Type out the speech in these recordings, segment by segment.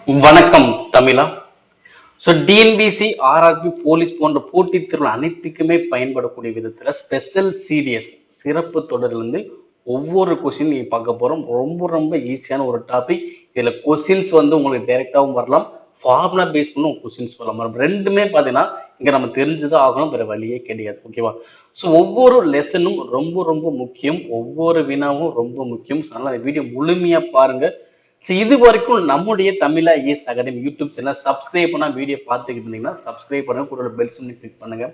வணக்கம் தமிழா. TNPSC, RRB, police போன்ற போட்டித் தேர்வு அனைத்துக்குமே பயன்படக்கூடிய விதத்துல ஸ்பெஷல் சீரியஸ் சிறப்பு தொடர்லேருந்து ஒவ்வொரு கொஸ்டின் நீங்க பார்க்க போறோம். ரொம்ப ரொம்ப ஈஸியான ஒரு டாபிக். இதுல கொஸ்டின்ஸ் உங்களுக்கு டைரக்டாவும் வரலாம், ஃபார்முலா பேஸ் பண்ணி கொஸ்டின்ஸ் வரலாம். ரெண்டுமே பாத்தீங்கன்னா இங்க நம்ம தெரிஞ்சுதான் ஆகணும், வேற வழியே கிடையாது. ஓகேவா? ஒவ்வொரு லெசனும் ரொம்ப ரொம்ப முக்கியம், ஒவ்வொரு வினாவும் ரொம்ப முக்கியம். அதனால இந்த வீடியோ முழுமையா பாருங்க. இது வரைக்கும் நம்முடைய தமிழா IAS academy YouTube channel subscribe பண்ணா வீடியோ பார்த்துக்கிட்டு இருந்தீங்கன்னா சப்ஸ்கிரைப் பண்ணுங்க, கூட பெல் சிம்னி கிளிக் பண்ணுங்க.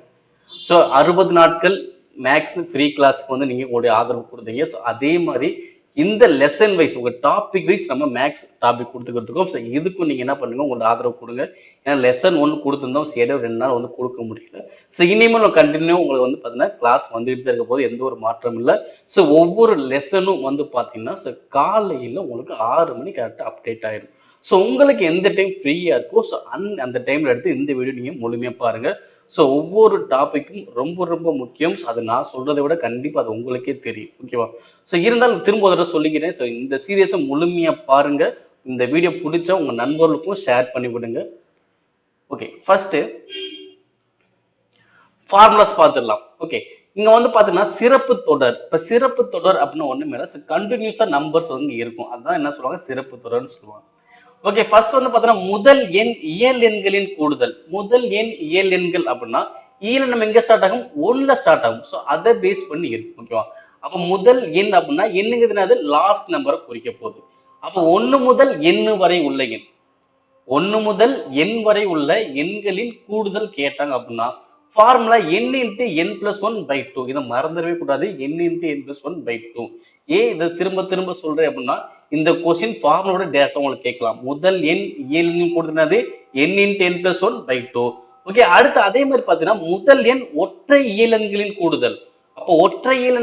60 நாட்கள் மேக்ஸ் ஃப்ரீ கிளாஸ்க்கு நீங்க உங்களுடைய ஆதரவு கொடுத்தீங்க. அதே மாதிரி இந்த லெசன் வைஸ் உங்க டாபிக் வைஸ் நம்ம மேக்ஸ் டாபிக் கொடுத்துக்கிட்டு இருக்கோம். இதுக்கும் நீங்க என்ன பண்ணுங்க, உங்களோட ஆதரவு கொடுங்க. ஏன்னா லெசன் 1 கொடுத்துருந்தோம், சரி 2 நாள் கொடுக்க முடியல. இனிமேல் கண்டினியூ உங்களுக்கு பாத்தீங்கன்னா கிளாஸ் வந்துட்டு இருக்க போது எந்த ஒரு மாற்றம் இல்லை. ஒவ்வொரு லெசனும் பாத்தீங்கன்னா காலையில உங்களுக்கு 6 மணி கரெக்டா அப்டேட் ஆயிடும். உங்களுக்கு எந்த டைம் ஃப்ரீயா இருக்கோ அந்த டைம்ல எடுத்து இந்த வீடியோ நீங்க முழுமையா பாருங்க. ஒவ்வொரு டாபிக்கும் ரொம்ப ரொம்ப முக்கியம். அது நான் சொல்றதை விட கண்டிப்பா அது உங்களுக்கே தெரியும். ஓகேவா? இருந்தாலும் திரும்ப ஒரு தடவை சொல்லிக்கிறேன். இந்த சீரியஸை முழுமையா பாருங்க. இந்த வீடியோ பிடிச்சா உங்க நண்பர்களுக்கும் ஷேர் பண்ணி விடுங்க. ஓகே, ஃபர்ஸ்ட் ஃபார்முலாஸ் பார்த்துடலாம். ஓகே, இங்க பாத்தீங்கன்னா சிறப்பு தொடர். இப்ப சிறப்பு தொடர் அப்படின்னு ஒண்ணுமே இல்லை, கண்டினியூஸா நம்பர்ஸ் இருக்கும். அதுதான் என்ன சொல்லுவாங்க, சிறப்பு தொடர்னு சொல்லுவாங்க. ஓகே, ஃபர்ஸ்ட் பாத்தீங்கன்னா முதல் எண் இயல் எண்களின் கூடுதல். முதல் எண் இயல் எண்கள் அப்படின்னா ஈல நம்ம எங்க ஸ்டார்ட் ஆகும், 1ல ஸ்டார்ட் ஆகும். அதை பேஸ் பண்ணி இருக்கும். ஓகேவா? அப்ப முதல் எண் அப்படின்னா எண்ணுங்கிறது லாஸ்ட் நம்பரை குறிக்க போகுது. அப்ப 1 முதல் எண் வரை உள்ள எண், 1 முதல் எண் வரை உள்ள எண்களின் கூடுதல் கேட்டாங்க அப்படின்னா formula n into n plus 1 by 2. இதை மறந்துடவே கூடாது, n into n plus 1 by 2. இதை திரும்ப திரும்ப சொல்றேன் அப்படின்னா இந்த கொஸ்டின் ஃபார்முலோட டேரக்டா உங்களுக்கு கேட்கலாம். முதல் எண் இயலின் கூடுதல் n into n plus 1 by 2. Okay, அடுத்து அதே மாதிரி பாத்தீங்கன்னா முதல் எண் ஒற்றை இயலெண்களின் கூடுதல். அப்போ ஒற்றை இயல்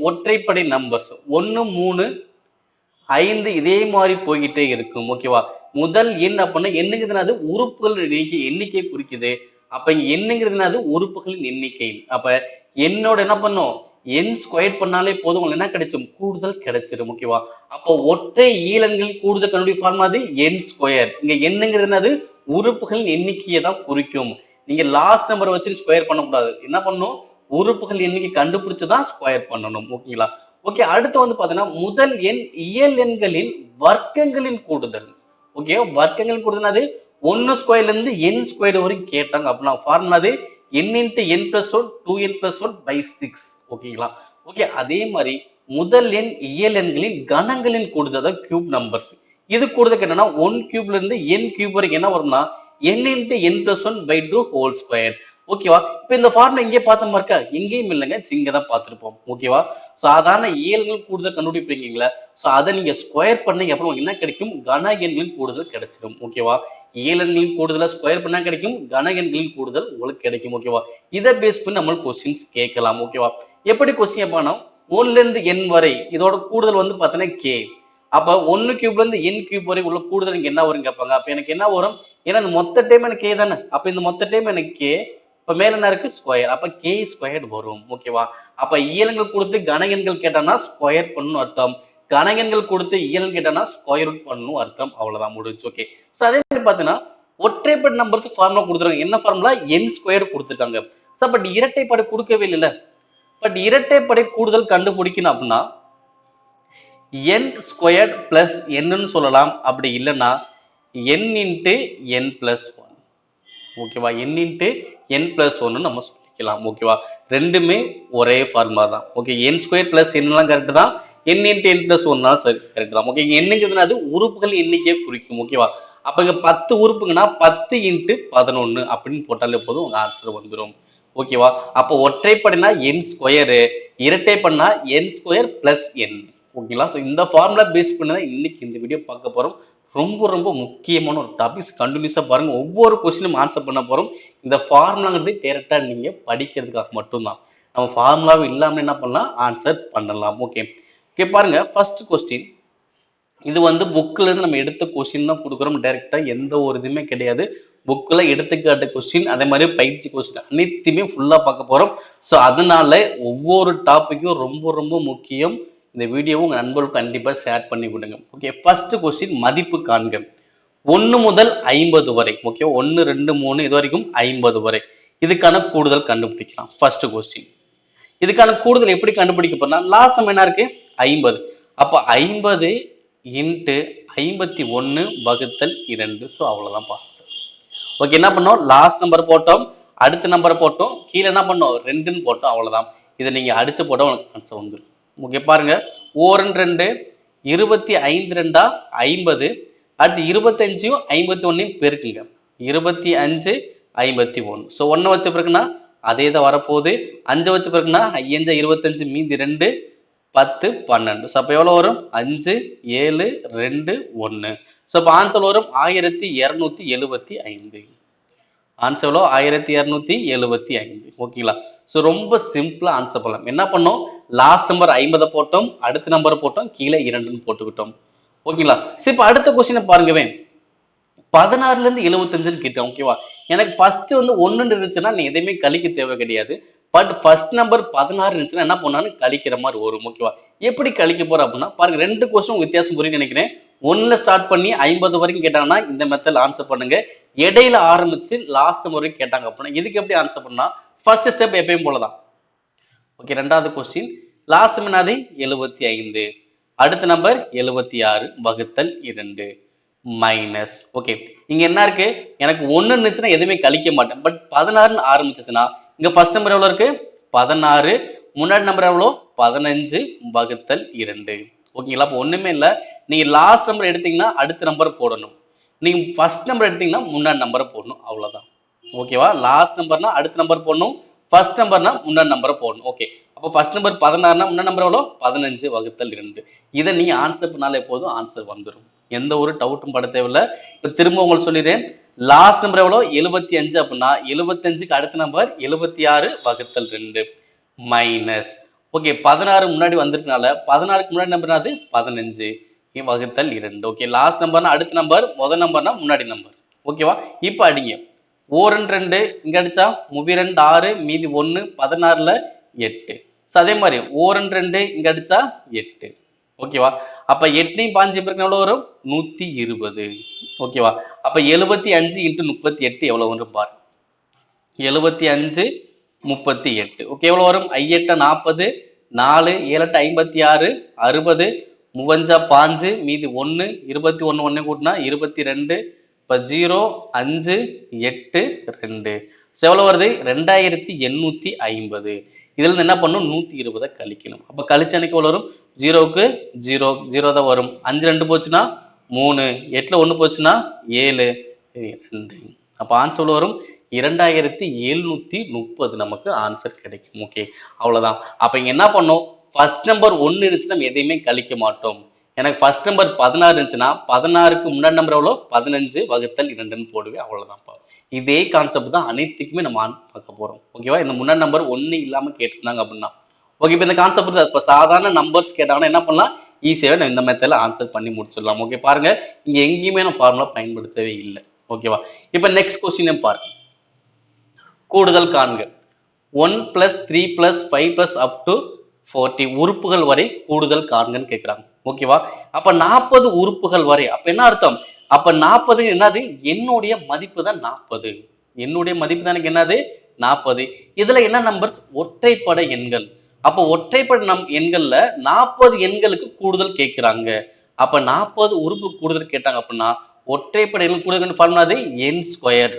ஒற்றைப்படை நம்பர்ஸ் 1 3 5 இதே மாதிரி போய்கிட்டே இருக்கும். ஓகேவா? முதல் எண் அப்படின்னா என்னங்கிறது உறுப்புகள் எண்ணிக்கை குறிக்குது. அப்ப இங்க என்னங்கிறது உறுப்புகளின் எண்ணிக்கை. அப்ப என்னோட என்ன பண்ணும், என் ஸ்கொயர் பண்ணாலே போதும், உங்களுக்கு என்ன கிடைச்சும், கூடுதல் கிடைச்சிடும். ஓகேவா? அப்போ ஒற்றை ஈலன்கள் கூடுதல் கண்டுபிடி ஃபார்முலா என் ஸ்கொயர். இங்க என்னங்கிறது உறுப்புகளின் எண்ணிக்கையை தான் குறிக்கும். நீங்க லாஸ்ட் நம்பர் வச்சு ஸ்கொயர் பண்ணக்கூடாது. என்ன பண்ணணும், உறுப்புகள் எண்ணிக்கை கண்டுபிடிச்சுதான் ஸ்கொயர் பண்ணணும். ஓகேங்களா? ஓகே, அடுத்து பாத்தீங்கன்னா முதல் எண் இயல் எண்களின் வர்க்கங்களின் கூடுதல். ஓகே, வர்க்கங்களின் கூடுதல் 1 ஸ்கொயர்ல இருந்து n ஸ்கொயர் வரைக்கும் கேட்டாங்க அப்படின்னா formula n into n plus 1 2n plus 1 by 6. ஓகேங்களா? ஓகே, அதே மாதிரி முதல் எண் இயல் எண்களின் கணங்களின் கூடுதல் கியூப் நம்பர்ஸ். இது கூடுதல் என்னன்னா 1 கியூப்ல இருந்து n கியூப் வரைக்கும் என்ன வரும்னா n into n plus 1 by 2 whole square. ஓகேவா? இப்ப இந்த ஃபார்முலா இங்கே பார்த்த இருக்கா, எங்கேயும் இல்லைங்க, இங்க தான் பார்த்திருப்போம். ஓகேவா? சாதாரண இயல்கள் கூடுதல் கண்டுபிடிப்பீங்களா, அதை நீங்க ஸ்கொயர் பண்ணீங்க அப்புறம் என்ன கிடைக்கும், கன எண்களின் கூடுதல் கிடைச்சிடும். ஓகேவா? இயலெண்களின் கூடுதலை ஸ்கொயர் பண்ணா கிடைக்கும், கன எண்களின் கூடுதல் உங்களுக்கு கிடைக்கும். ஓகேவா? இதை பேஸ் பண்ணி நம்ம கொஸ்டின்ஸ் கேட்கலாம். ஓகேவா? எப்படி கொஸ்டின் கேட்பானா 1ல இருந்து n வரை இதோட கூடுதல் பாத்தீங்கன்னா k. அப்ப 1 கியூப்ல இருந்து n கியூப் வரை உள்ள கூடுதல் இங்க என்ன வரும் கேட்பாங்க. அப்ப எனக்கு என்ன வரும், ஏன்னா இந்த மொத்த டைம் எனக்கு k தானே. அப்ப இந்த மொத்த டைம் எனக்கு k, இப்ப மேல என்ன இருக்கு, ஸ்கொயர். அப்ப k ஸ்கொயர் வரும். ஓகேவா? அப்ப இயலங்கள் கொடுத்து கன எண்கள் கேட்டானா ஸ்கொயர் பண்ணணும் அர்த்தம், கன எண்கள் கொடுத்து இயல் கேட்டானா ஸ்கொயர் ரூட் பண்ணணும் அர்த்தம். அவ்வளவுதான், முடிஞ்சு. ஓகே, அதே மாதிரி பாத்தீங்கன்னா ஒற்றைப்படை நம்பர்ஸ் ஃபார்முலா கொடுத்துருக்காங்க. என்ன ஃபார்முலா, n ஸ்கொயர் கொடுத்துருக்காங்க. பட் இரட்டைப்படை கொடுக்கவே இல்லை. பட் இரட்டைப்படை கூடுதல் கண்டுபிடிக்கணும் அப்படின்னா n ஸ்கொயர் பிளஸ் என்னன்னு சொல்லலாம். அப்படி இல்லைன்னா n into n plus 1. ஓகேவா? n into n plus 1 நம்ம சொல்லிக்கலாம். ஓகேவா? ரெண்டுமே ஒரே ஃபார்முலா தான். ஓகே, n ஸ்கொயர் பிளஸ் என்னலாம் கரெக்ட் தான், n into n plus 1 correct தான். ஓகே, என்னங்கிறது உறுப்புகள் எண்ணிக்கையை குறிக்கும். ஓகேவா? அப்ப இங்க 10 உறுப்புங்கன்னா 10 into 11 அப்படின்னு போட்டாலே போதும், உங்க ஆன்சர் வந்துடும். ஓகேவா? அப்ப ஒற்றைப்படைனா n ஸ்கொயர், இரட்டைப்படைனா n ஸ்கொயர் பிளஸ் n. ஓகேங்களா? இந்த ஃபார்முலா பேஸ் பண்ணி தான் இன்னைக்கு இந்த வீடியோ பார்க்க போறோம். ரொம்ப ரொம்ப முக்கியமான ஒரு டாபிக்ஸ், கண்டினியூஸா பாருங்க. ஒவ்வொரு கொஸ்டினும் ஆன்சர் பண்ண போறோம். இந்த ஃபார்முலாங்கிறது டைரக்டா நீங்க படிக்கிறதுக்காக மட்டும்தான். நம்ம ஃபார்முலாவும் இல்லாம என்ன பண்ணலாம், ஆன்சர் பண்ணலாம். ஓகே, ஓகே, பாருங்க. ஃபர்ஸ்ட் கொஸ்டின் இது புக்ல இருந்து நம்ம எடுத்த கொஸ்டின் தான் கொடுக்குறோம். டைரக்டா எந்த ஒரு இதுவுமே கிடையாது. புக்ல எடுத்துக்காட்டு கொஸ்டின், அதே மாதிரி பயிற்சி கொஸ்டின் அனைத்துமே ஃபுல்லா பார்க்க போறோம். அதனால ஒவ்வொரு டாபிக்கும் ரொம்ப ரொம்ப முக்கியம். இந்த வீடியோவும் உங்க நண்பர்களுக்கு கண்டிப்பா ஷேர் பண்ணி விடுங்க. ஓகே, ஃபர்ஸ்ட் கொஸ்டின் மதிப்பு காண்க. 1 முதல் 50 வரை. ஓகே, 1 2 3 இது வரைக்கும் 50 வரை. இதுக்கான கூடுதல் கண்டுபிடிக்கலாம். First question. இதுக்கான கூடுதல் எப்படி கண்டுபிடிக்க போறோம்னா, லாஸ்ட் சம் என்ன இருக்கு? 50. அப்ப 50 இன்ட்டு 51 வகுத்தல் 2. ஸோ அவ்வளவுதான் பாஸ். ஓகே, என்ன பண்ணோம்? லாஸ்ட் நம்பர் போட்டோம், அடுத்த நம்பரை போட்டோம், கீழே என்ன பண்ணோம்? 2ன்னு போட்டோம், அவ்வளவுதான். இதை நீங்க அடிச்சு போட்டா உங்களுக்கு ஆன்சர் வந்துடும். ஓகே, பாருங்க. 1 2 25 2 50. அடுத்து 25 51 பெருக்குங்க. 25 51. ஸோ 1 வச்ச பிறகுனா அதே தான் வரப்போகுது. 5 வச்ச பிறகுனா 5 25 மீதி 2 10 12. ஸோ அப்போ எவ்வளோ வரும்? 5 7 2 1. ஸோ அப்போ ஆன்சர் வரும் 1275. ஆன்சர் எவ்வளோ? 1275. ஓகேங்களா? ஸோ ரொம்ப சிம்பிளா ஆன்சர் பண்ணலாம். என்ன பண்ணோம்? லாஸ்ட் நம்பர் 50 போட்டோம், அடுத்த நம்பர் போட்டோம், கீழே 2ன்னு போட்டுக்கிட்டோம். ஓகேங்களா? சரி, இப்போ அடுத்த கொஸ்டினை பாருங்கவே. 16ல இருந்து 75ன்னு கேட்டேன். ஓகேவா? எனக்கு ஃபர்ஸ்ட் வந்து 1 இருந்துச்சுன்னா நீ எதையுமே கழிக்க தேவை கிடையாது. பட் ஃபர்ஸ்ட் நம்பர் 16 இருந்துச்சுன்னா என்ன பண்ணாலும் கழிக்கிற மாதிரி வரும். ஓகேவா? எப்படி கழிக்க போற அப்படின்னா பாருங்க, 2 கொஸ்டின் வித்தியாசம் புரியும் நினைக்கிறேன். 1ல ஸ்டார்ட் பண்ணி 50 வரைக்கும் கேட்டாங்கன்னா இந்த மெத்தட் ஆன்சர் பண்ணுங்க. இடையில ஆரம்பிச்சு லாஸ்ட் வரைக்கும் கேட்டாங்க அப்படின்னா இதுக்கு எப்படி ஆன்சர் பண்ணா? ஃபர்ஸ்ட் ஸ்டெப் எப்பயும் போலதான். ஓகே, ரெண்டாவது கொஸ்டின். லாஸ்ட் என்னது? 75. அடுத்த நம்பர் 76 வகுத்தல் 2 மைனஸ். ஓகே, இங்க என்ன இருக்கு? எனக்கு 1 இருந்துச்சுன்னா எதுவுமே கழிக்க மாட்டேன். பட் 16ன்னு ஆரம்பிச்சுச்சுன்னா இங்க ஃபர்ஸ்ட் நம்பர் எவ்வளவு இருக்கு? 16. முன்னாடி நம்பர் எவ்வளோ? 15 வகுத்தல் 2. ஓகேங்களா? அப்போ ஒண்ணுமே இல்லை. நீங்க லாஸ்ட் நம்பர் எடுத்தீங்கன்னா அடுத்த நம்பர் போடணும். நீங்க ஃபர்ஸ்ட் நம்பர் எடுத்தீங்கன்னா முன்னாடி நம்பரை போடணும், அவ்வளவுதான். ஓகேவா? லாஸ்ட் நம்பர்னா அடுத்த நம்பர் போடணும், ஃபர்ஸ்ட் நம்பர்னா முன்னாடி நம்பரை போடணும். ஓகே, அப்போ ஃபர்ஸ்ட் நம்பர் 16னா முன்னாடி நம்பர் எவ்வளோ? 15 வகுத்தல் 2. இதை நீங்க ஆன்சர் பண்ணாலே போதும், ஆன்சர் வந்துடும். எந்த ஒரு டவுட்டும் பட தேவையில்லை. இப்ப திரும்ப உங்களுக்கு சொல்லிடுறேன். லாஸ்ட் நம்பர் எவ்வளோ? 75 அப்படின்னா 75க்கு அடுத்த நம்பர் 76 வகுத்தல் 2 மைனஸ். ஓகே, 16 முன்னாடி வந்திருக்கனால 16க்கு முன்னாடி நம்பர் அது 15 வகுத்தல் 2. ஓகே, லாஸ்ட் நம்பர்னா அடுத்த நம்பர், முதல் நம்பர்னா முன்னாடி நம்பர். ஓகேவா? இப்ப அடிங்க. 4 2 இங்க அடிச்சா 2 6 மீதி 1 16ல 8. அதே மாதிரி 4 2 இங்க அடிச்சா 8. ஓகேவா? அப்ப 8 பாஞ்சு பேருக்கு எவ்வளவு வரும்? 120. ஓகேவா? அப்ப 75 இன்ட்டு 38 எவ்வளவு வரும் பாரு. 75 38. ஓகே, எவ்வளவு வரும்? 8 40, 4 7 56, 60, 35 5 மீதி 1 21 1 கூட்டினா 22. இப்ப 0 5 8 2. எவ்வளவு வருது? 2850. இதுல இருந்து என்ன பண்ணும்? 120 கழிக்கணும். அப்ப கழிச்ச அன்னைக்கு எவ்வளவு வரும்? 0க்கு 0 0 தான் வரும். 5 2 போச்சுன்னா 3, 8ல 1 போச்சுன்னா 7 2. அப்ப ஆன்சர் வரும் 2730 நமக்கு ஆன்சர் கிடைக்கும். ஓகே, அவ்வளவுதான். அப்ப இங்க என்ன பண்ணும்? ஃபர்ஸ்ட் நம்பர் 1 இருந்துச்சுன்னா நம்ம எதையுமே கழிக்க மாட்டோம். எனக்கு ஃபர்ஸ்ட் நம்பர் 16 இருந்துச்சுன்னா 16க்கு முன்னாடி நம்பர் எவ்வளோ? 15 வகுத்தல் 2ன்னு போடுவேன், அவ்வளவுதான். இதே கான்செப்ட் தான் அனைத்துக்குமே நம்ம பார்க்க போறோம். ஓகேவா? இந்த முன்னாடி நம்பர் 1 இல்லாம கேட்டிருந்தாங்க அப்படின்னா ஓகே. இப்போ இந்த கான்செப்ட் இப்போ சாதாரண நம்பர்ஸ் கேட்டாங்கன்னா என்ன பண்ணலாம்? ஈஸியாவே இந்த மெத்தட்ல ஆன்சர் பண்ணி முடிச்சிடலாம். ஓகே, பாருங்க, இங்க எங்கேயுமே நம்ம ஃபார்முலா பயன்படுத்தவே இல்லை. ஓகேவா? இப்போ நெக்ஸ்ட் கொஸ்டின் பாருங்க. கூடுதல் காண்க. 1 + 3 + 5 + up to 40 உறுப்புகள் வரை கூடுதல் காண்கன்னு கேட்கிறாங்க. ஓகேவா? அப்ப 40 உறுப்புகள் வரை அப்ப என்ன அர்த்தம்? அப்ப 40 என்னது? என்னுடைய மதிப்பு தான் 40. என்னுடைய மதிப்பு தான் எனக்கு என்னது? 40. இதுல என்ன நம்பர்ஸ்? ஒற்றைப்படை எண்கள். அப்ப ஒற்றைப்படை எண்கள்ல 40 எண்களுக்கு கூடுதல் கேட்கிறாங்க. அப்ப 40 உறுப்பு கூடுதல் கேட்டாங்க அப்படின்னா ஒற்றைப்படை எண்கள் கூடுதல் ஃபார்முலா என் ஸ்கொயர்.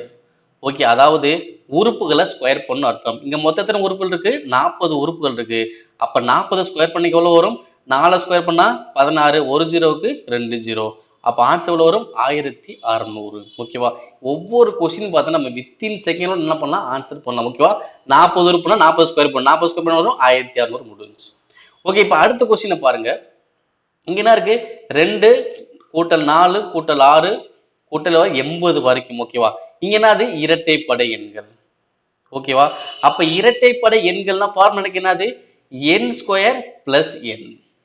ஓகே, அதாவது உறுப்புகளை ஸ்கொயர் பண்ணு அர்த்தம். இங்க மொத்தத்தின உறுப்புகள் இருக்கு, 40 உறுப்புகள் இருக்கு. அப்ப 40 ஸ்கொயர் பண்ணி எவ்வளவு வரும்? 4 ஸ்கொயர் பண்ணா 16, ஒரு ஜீரோவுக்கு 2 ஜீரோ. அப்ப ஆன்சர் எவ்வளவு வரும்? 1600. ஓகேவா? ஒவ்வொரு கொஸ்டின் பார்த்தா நம்ம வித்தின் செகண்ட்ல என்ன பண்ணலாம்? ஆன்சர் பண்ணலாம். ஓகேவா? 40 உறுப்புனா 40 ஸ்கொயர் பண்ணு, 40 ஸ்கொயர் பண்ண வரும் 1600 முடிஞ்சு. ஓகே, இப்ப அடுத்த கொஸ்டினை பாருங்க. இங்க என்ன இருக்கு? 2 கூட்டல் 4 கூட்டல் 6 கூட்டல் 80 வரைக்கும். ஓகேவா? இங்க என்னது? இரட்டைப்படை எண்கள். ஓகேவா? அப்ப இரட்டைப்படை எண்கள்னா ஃபார்முலா என்னது? n square plus n.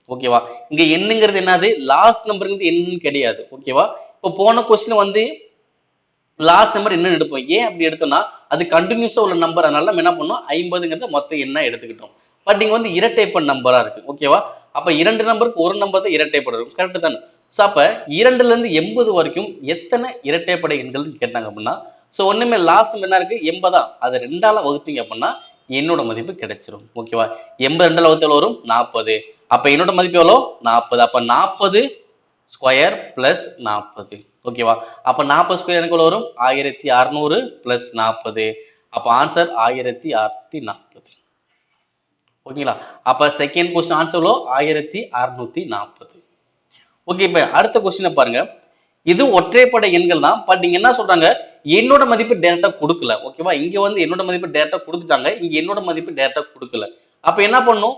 ஓகேவா? இங்க என்னங்கிறது என்னது? லாஸ்ட் நம்பர்ங்கிறது என்னன்னு கிடையாது. ஓகேவா? இப்போ போன கொஸ்டின் வந்து லாஸ்ட் நம்பர் என்னன்னு எடுப்போம். ஏன் அப்படி எடுத்தோம்னா அது கண்டினியூஸா உள்ள நம்பர், அதனால நம்ம என்ன பண்ணோம்? 50ங்கிறத மொத்தம் என்ன எடுத்துக்கிட்டோம். பட் இங்க வந்து இரட்டைப்படை நம்பரா இருக்கு. ஓகேவா? அப்ப 2 நம்பருக்கு ஒரு நம்பர் தான் இரட்டைப்படை இருக்கும். கரெக்ட் தானே? ஸோ அப்ப 2ல இருந்து 80 வரைக்கும் எத்தனை இரட்டைப்படை எண்கள் கேட்டாங்க அப்படின்னா, ஸோ ஒண்ணுமே லாஸ்ட் என்ன இருக்கு 80 அது 2ஆல வகுத்தீங்க அப்படின்னா என்னோட மதிப்பு கிடைச்சிரும். ஓகேவா? 80 2ஆல வகுத்தல் வரும் 40. அப்ப என்னோட மதிப்பு எவ்வளோ 40. அப்ப 40 ஸ்கொயர் பிளஸ் 40. ஓகேவா? அப்ப 40 ஸ்கொயர் எனக்கு எவ்வளவு வரும் 1600 பிளஸ் 40. அப்ப ஆன்சர் 1640. ஓகேங்களா? அப்ப செகண்ட் கொஸ்டின் ஆன்சர் எவ்வளோ 1640. ஓகே, இப்ப அடுத்த கொஸ்டினை பாருங்க. இது ஒற்றைப்படை எண்கள் தான். பட் நீங்க என்ன சொல்றாங்க, என்னோட மதிப்பு டேரக்டா கொடுக்கல. ஓகேவா? இங்க வந்து என்னோட மதிப்பு டேரக்டா கொடுத்துட்டாங்க, இங்க என்னோட மதிப்பு டேரக்டா கொடுக்கல. அப்ப என்ன பண்ணும்,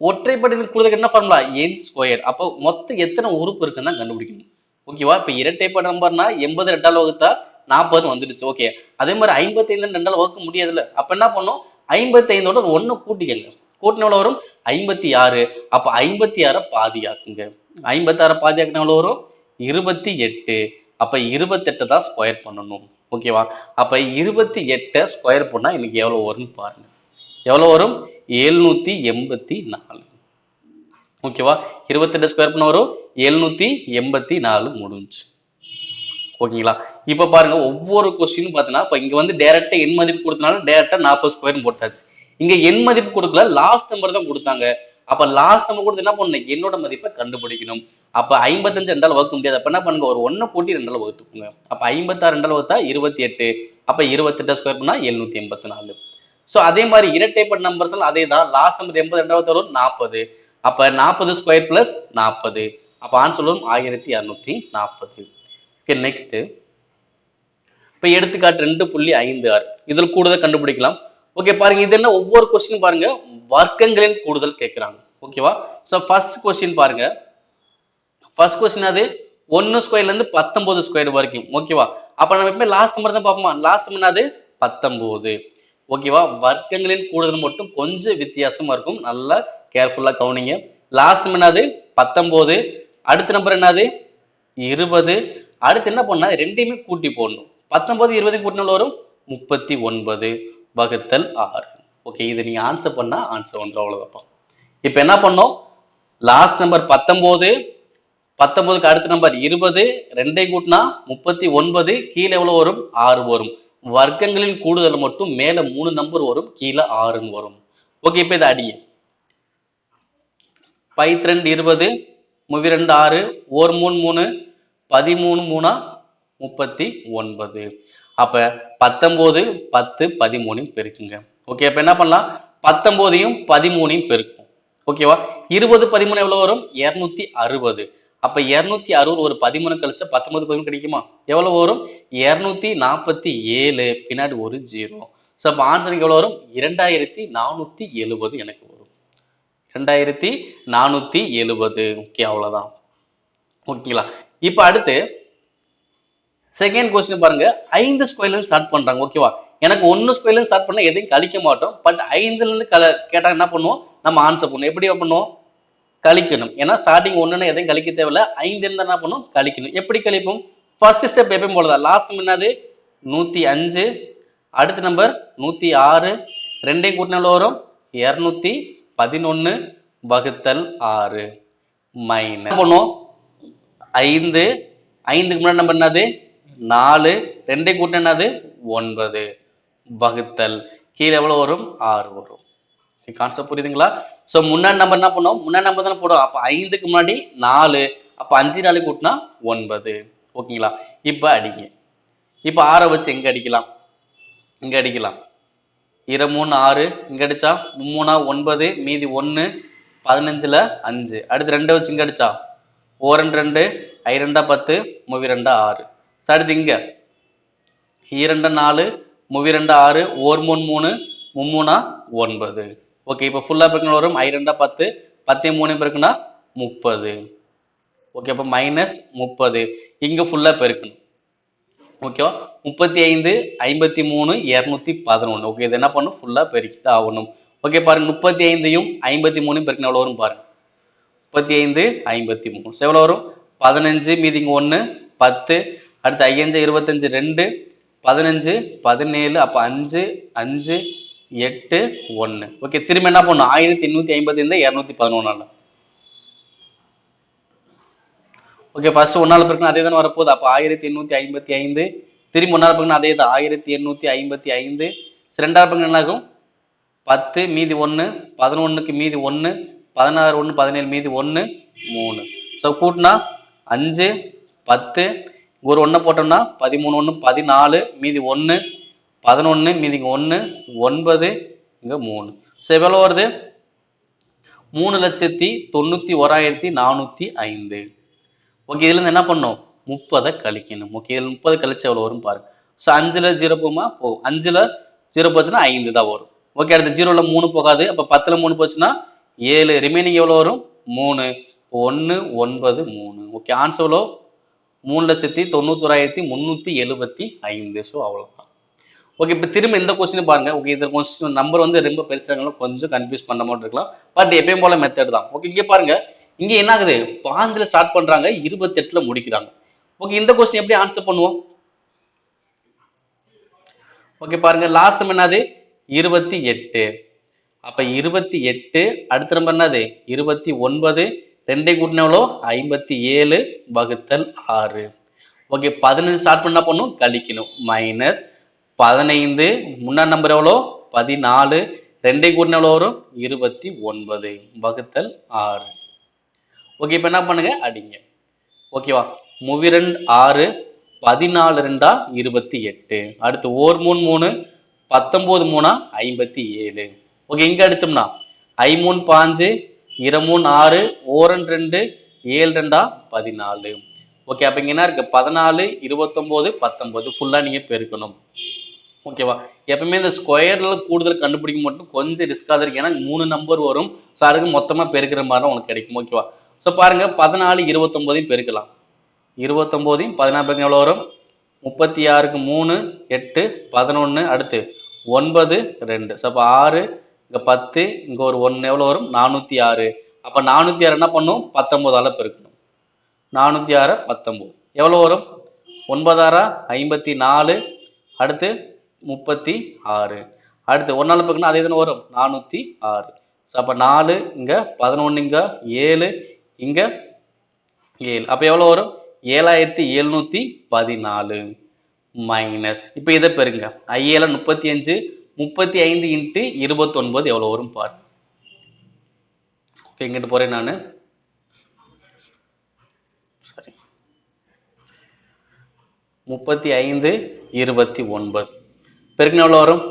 ஒற்றைப்படை கொடுக்க என்ன ஃபார்முலா என் ஸ்கொயர். அப்போ மொத்தம் எத்தனை உறுப்பு இருக்குன்னு தான் கண்டுபிடிக்கணும். ஓகேவா? இப்ப இரட்டைப்படை நம்பர்னா 80 2ஆல வகுத்தா 40 வந்துடுச்சு. ஓகே, அதே மாதிரி 55 2ஆல வகுக்க முடியாதுல்ல. அப்ப என்ன பண்ணும், 55ஓட 1 கூட்டிக்கங்க. கூட்டின எவ்வளவு வரும் 56. அப்ப 56 பாதியாக்குங்க. 56 பாதியாக்குனா எவ்வளவு வரும் 28. அப்ப 28 தான் ஸ்கொயர் பண்ணணும். ஓகேவா? அப்ப 28 ஸ்கொயர் பண்ணா இன்னைக்கு எவ்வளவு வரும்னு பாருங்க. எவ்வளவு வரும் 784. ஓகேவா? 28 ஸ்கொயர் பண்ண வரும் 784 முடிஞ்சு. ஓகேங்களா? இப்ப பாருங்க ஒவ்வொரு கொஸ்டினும் பார்த்தீங்கன்னா, இப்ப இங்க வந்து டைரக்டா எண் மதிப்பு கொடுத்தனால டைரக்டா 40 ஸ்கொயர் போட்டாச்சு. இங்க எண் மதிப்பு கொடுக்கல, லாஸ்ட் நம்பர் தான் கொடுத்தாங்க. அப்ப லாஸ்ட் நம்பர் கொடுத்து என்ன பண்ணணும், என்னோட மதிப்பை கண்டுபிடிக்கணும். அப்ப 55 2ஆல வகுக்க முடியாது. அப்ப என்ன பண்ணுங்க, ஒரு 1 கூட்டி 2ஆல வகுத்துக்கோங்க. அப்ப 56 2ஆல வகுத்தா 28. அப்ப 28 ஸ்கொயர் பண்ணா 784. சோ அதே மாதிரி இரட்டைப்படை நம்பர்ஸ் எல்லாம் அதே தான். லாஸ்ட் நம்பர் 80 2ஆவது வரும் 40. அப்ப 40 ஸ்கொயர் பிளஸ் 40. அப்ப ஆன்சர் வரும் 1640. ஓகே, நெக்ஸ்ட் இப்ப எடுத்துக்காட்டு 2.56 இதில் கூடுதல் கண்டுபிடிக்கலாம். ஓகே பாருங்க, இது என்ன ஒவ்வொரு கொஸ்டின் பாருங்க வர்க்கங்களின் கூடுதல் கேட்கிறாங்க. ஓகேவா? சோ ஃபர்ஸ்ட் கொஸ்டின் பாருங்க. ஃபர்ஸ்ட் கொஸ்டின் அது 1 ஸ்கொயர்ல இருந்து 19 ஸ்கொயர் வரைக்கும். ஓகேவா? அப்ப நம்ம எப்பவுமே லாஸ்ட் நம்பர் தான் பார்ப்போமா. லாஸ்ட் நம்பர் அது 19. ஓகேவா? வர்க்கங்களின் கூடுதல் மட்டும் கொஞ்சம் வித்தியாசமா இருக்கும், நல்லா கேர்ஃபுல்லா கவனிங்க. லாஸ்ட் நம்பர் அது 19, அடுத்த நம்பர் என்னது 20. அடுத்து என்ன பண்ணா ரெண்டையுமே கூட்டி போடணும். 19 20 கூட்டினால வரும் 39 வகுத்தல் 6. ஓகே, இது நீங்க ஆன்சர் பண்ணா ஆன்சர் வந்துடும், அவ்வளவுதான். இப்ப என்ன பண்ணோம், லாஸ்ட் நம்பர் 19, 19க்கு அடுத்த நம்பர் 20, ரெண்டை கூட்டினா 39, கீழே எவ்வளவு வரும் 6 வரும். வர்க்கங்களின் கூடுதல் மட்டும் மேல 3 நம்பர் வரும், கீழே 6 வரும். ஓகே, இப்ப இதை அடிய 2 20 32 6 1 3 3 13 3 39. அப்ப 19 10 13 பெருக்குங்க. ஓகே, அப்ப என்ன பண்ணலாம் 19ஐயும் 13ஐயும் பெருக்கும். ஓகேவா? 20 13 எவ்வளவு வரும் 260. அப்ப 260 ஒரு 13 கழிச்சா 19 13 கிடைக்குமா, எவ்வளவு வரும் 247. பின்னாடி ஒரு 0. சோ அப்ப ஆன்சருக்கு எவ்வளவு வரும் 2470 எனக்கு வரும். 2470. ஓகே, அவ்வளவுதான். ஓகேங்களா? இப்ப அடுத்து செகண்ட் கொஸ்டின் பாருங்க. 5 ஸ்கொயர்ல இருந்து ஸ்டார்ட் பண்றாங்க. ஓகேவா? எனக்கு 1 ஸ்கொயர்ல இருந்து ஸ்டார்ட் பண்ணா எதையும் கழிக்க மாட்டோம். பட் 5ல இருந்து கேட்டா என்ன பண்ணுவோம், நம்ம ஆன்சர் பண்ணுவோம். எப்படி பண்ணுவோம், கழிக்கணும். ஏன்னா ஸ்டார்டிங் 1ன்னு எதையும் கழிக்க தேவையில்ல, 5 இருந்தா என்ன பண்ணும் கழிக்கணும். எப்படி கழிப்போம், ஃபர்ஸ்ட் ஸ்டெப் எப்பயும் போலதான். லாஸ்ட் என்னது 105, அடுத்த நம்பர் 106, ரெண்டையும் கூட்டினால வரும் 211 வகுத்தல் 6 மைனஸ் பண்ணுவோம் 5, 5க்கு முன்னாடி நம்பர் என்னது 4, ரெண்டை கூட்டினா என்னது 9 வகுத்தல் கீழே எவ்வளவு வரும் 6 வரும். கான்செப்ட் புரியுதுங்களா? சோ முன்னாடி நம்பர் என்ன பண்ணும், முன்னாடி நம்பர் தானே போடும். அப்ப 5க்கு முன்னாடி 4, அப்ப 5 4 கூட்டினா 9. ஓகேங்களா? இப்ப அடிங்க. இப்ப 6 வச்சு எங்க அடிக்கலாம், இங்க அடிக்கலாம். 2 3 6, இங்க அடிச்சா 3 9, மீதி 1 15ல 5. அடுத்து 2 வச்சு இங்க அடிச்சா 4 2 5 2 10 3 2 6. அடுத்து இங்க 2 4 3 2 6 1 3 3 3 9. ஓகே, இப்போ ஃபுல்லா பெருக்கணும் வரும் 5 2 10 10 3 பெருக்குனா 30. ஓகே, அப்ப மைனஸ் 30. இங்க ஃபுல்லா பெருக்கணும். ஓகேவா? 35 53 211. ஓகே, இது என்ன பண்ணும் ஃபுல்லா பெருக்கிட்டு ஆகணும். ஓகே பாருங்க, 35ஐயும் 53 பெருக்கணும் எவ்வளவு வரும் பாருங்க. 35 53 எவ்வளவு வரும் 15, மீதி 1 10, அடுத்து 5 25 2 15 17, அப்ப 5 5 8 1. ஓகே, திரும்ப என்ன பண்ணும் 1850 211. ஓகே ஃபர்ஸ்ட் ஒன்னால பெருக்கணும் அதே தானே வரப்போகுது. அப்போ 1855. திரும்பி ஒன்னால பெருக்கணும் அதே தான் 1855. ரெண்டாவது பக்கம் என்ன ஆகும்? 10 மீதி 1, 11க்கு மீதி 1, 16 1 17 மீதி 1 3. ஸோ கூட்டினா 5 10 ஒரு 1 போட்டோம்னா 13 1 14 மீதி 1 11 மீதி 1 9 இங்க 3. ஸோ எவ்வளோ வருது? 3,91,405. ஓகே இதுல இருந்து என்ன பண்ணும்? 30 கழிக்கணும். ஓகே இதுல 30 கழிச்சு எவ்வளவு வரும் பாருங்க. ஸோ 5ல 0 போகுமா? போகும். 5ல 0 போச்சுன்னா 5 தான் வரும். ஓகே அடுத்து 0ல 3 போகாது. அப்ப 10ல 3 போச்சுன்னா 7. ரிமைனிங் எவ்வளவு வரும்? 3 1 9 3. ஓகே ஆன்சர் எவ்வளோ? 3,91,375. ஸோ அவ்வளவுதான். ஓகே இப்போ திரும்ப இந்த கொஸ்டின் பாருங்க. ஓகே இந்த கொஸ்டின் நம்பர் வந்து ரொம்ப பெருசாக கொஞ்சம் கன்ஃபியூஸ் பண்ண மாதிரி இருக்கலாம். பட் எப்பயும் போல மெத்தட் தான். ஓகே இங்கே பாருங்க. இங்க என்ன ஆகுது? 5ல ஸ்டார்ட் பண்றாங்க 28ல முடிக்கிறாங்க. ஓகே இந்த கொஸ்டின் எப்படி ஆன்சர் பண்ணுவோம்? ஓகே பாருங்க லாஸ்ட் என்னது? 28. அப்ப 28 அடுத்த நம்பர் என்னது? 29. ரெண்டை கூட்டின எவ்வளோ? 57 வகுத்தல் 6. ஓகே 15 ஸ்டார்ட் பண்ணா பண்ணும் கழிக்கணும். மைனஸ் 15 முன்னாடி நம்பர் எவ்வளோ? 14. ரெண்டை கூட்டின எவ்வளோ வரும்? 29 வகுத்தல் 6. ஓகே இப்போ என்ன பண்ணுங்க? அடிங்க. ஓகேவா? 3 6 14 2 28. அடுத்து 1 3 3 19 3 57. ஓகே இங்க அடிச்சோம்னா 5 3 5 2 6 1 2 7 2 14. ஓகே அப்ப இங்க என்ன இருக்கு? 14 29 19 ஃபுல்லா நீங்க பெருக்கணும். ஓகேவா? எப்பவுமே இந்த ஸ்கொயர்ல கூடுதல் கண்டுபிடிக்க மட்டும் கொஞ்சம் ரிஸ்கா தான் இருக்கு. ஏன்னா 3 நம்பர் வரும். ஸோ அதுக்கு மொத்தமா பெருக்கிற மாதிரி தான் உங்களுக்கு கிடைக்கும். ஓகேவா? ஸோ பாருங்க 14 29 பெருக்கலாம். 29 14 பெருக்கம் எவ்வளோ வரும்? 36க்கு 3 8 11 அடுத்து 9 2. ஸோ அப்போ 6 இங்க 10 இங்க ஒரு 1 எவ்வளோ வரும்? 406. அப்ப 406 என்ன பண்ணும்? 19ஆல பெருக்கணும். 406 19 எவ்வளோ வரும்? 9 6 54 அடுத்து 36. அடுத்து 1ஆல பெருக்கணும் அதே தானே வரும்? 406. அப்ப 4 இங்க 11 இங்க 7 இங்க 7. அப்ப எவ்வளவு வரும்? 7714 மைனஸ் இப்ப இதை பெருங்க. 5 35 35 இன்ட்டு 29 எவ்வளவு வரும் பாருங்க. இங்கிட்டு போறேன் நானு. சரி 35 29 பெருக்கின எவ்வளவு வரும்?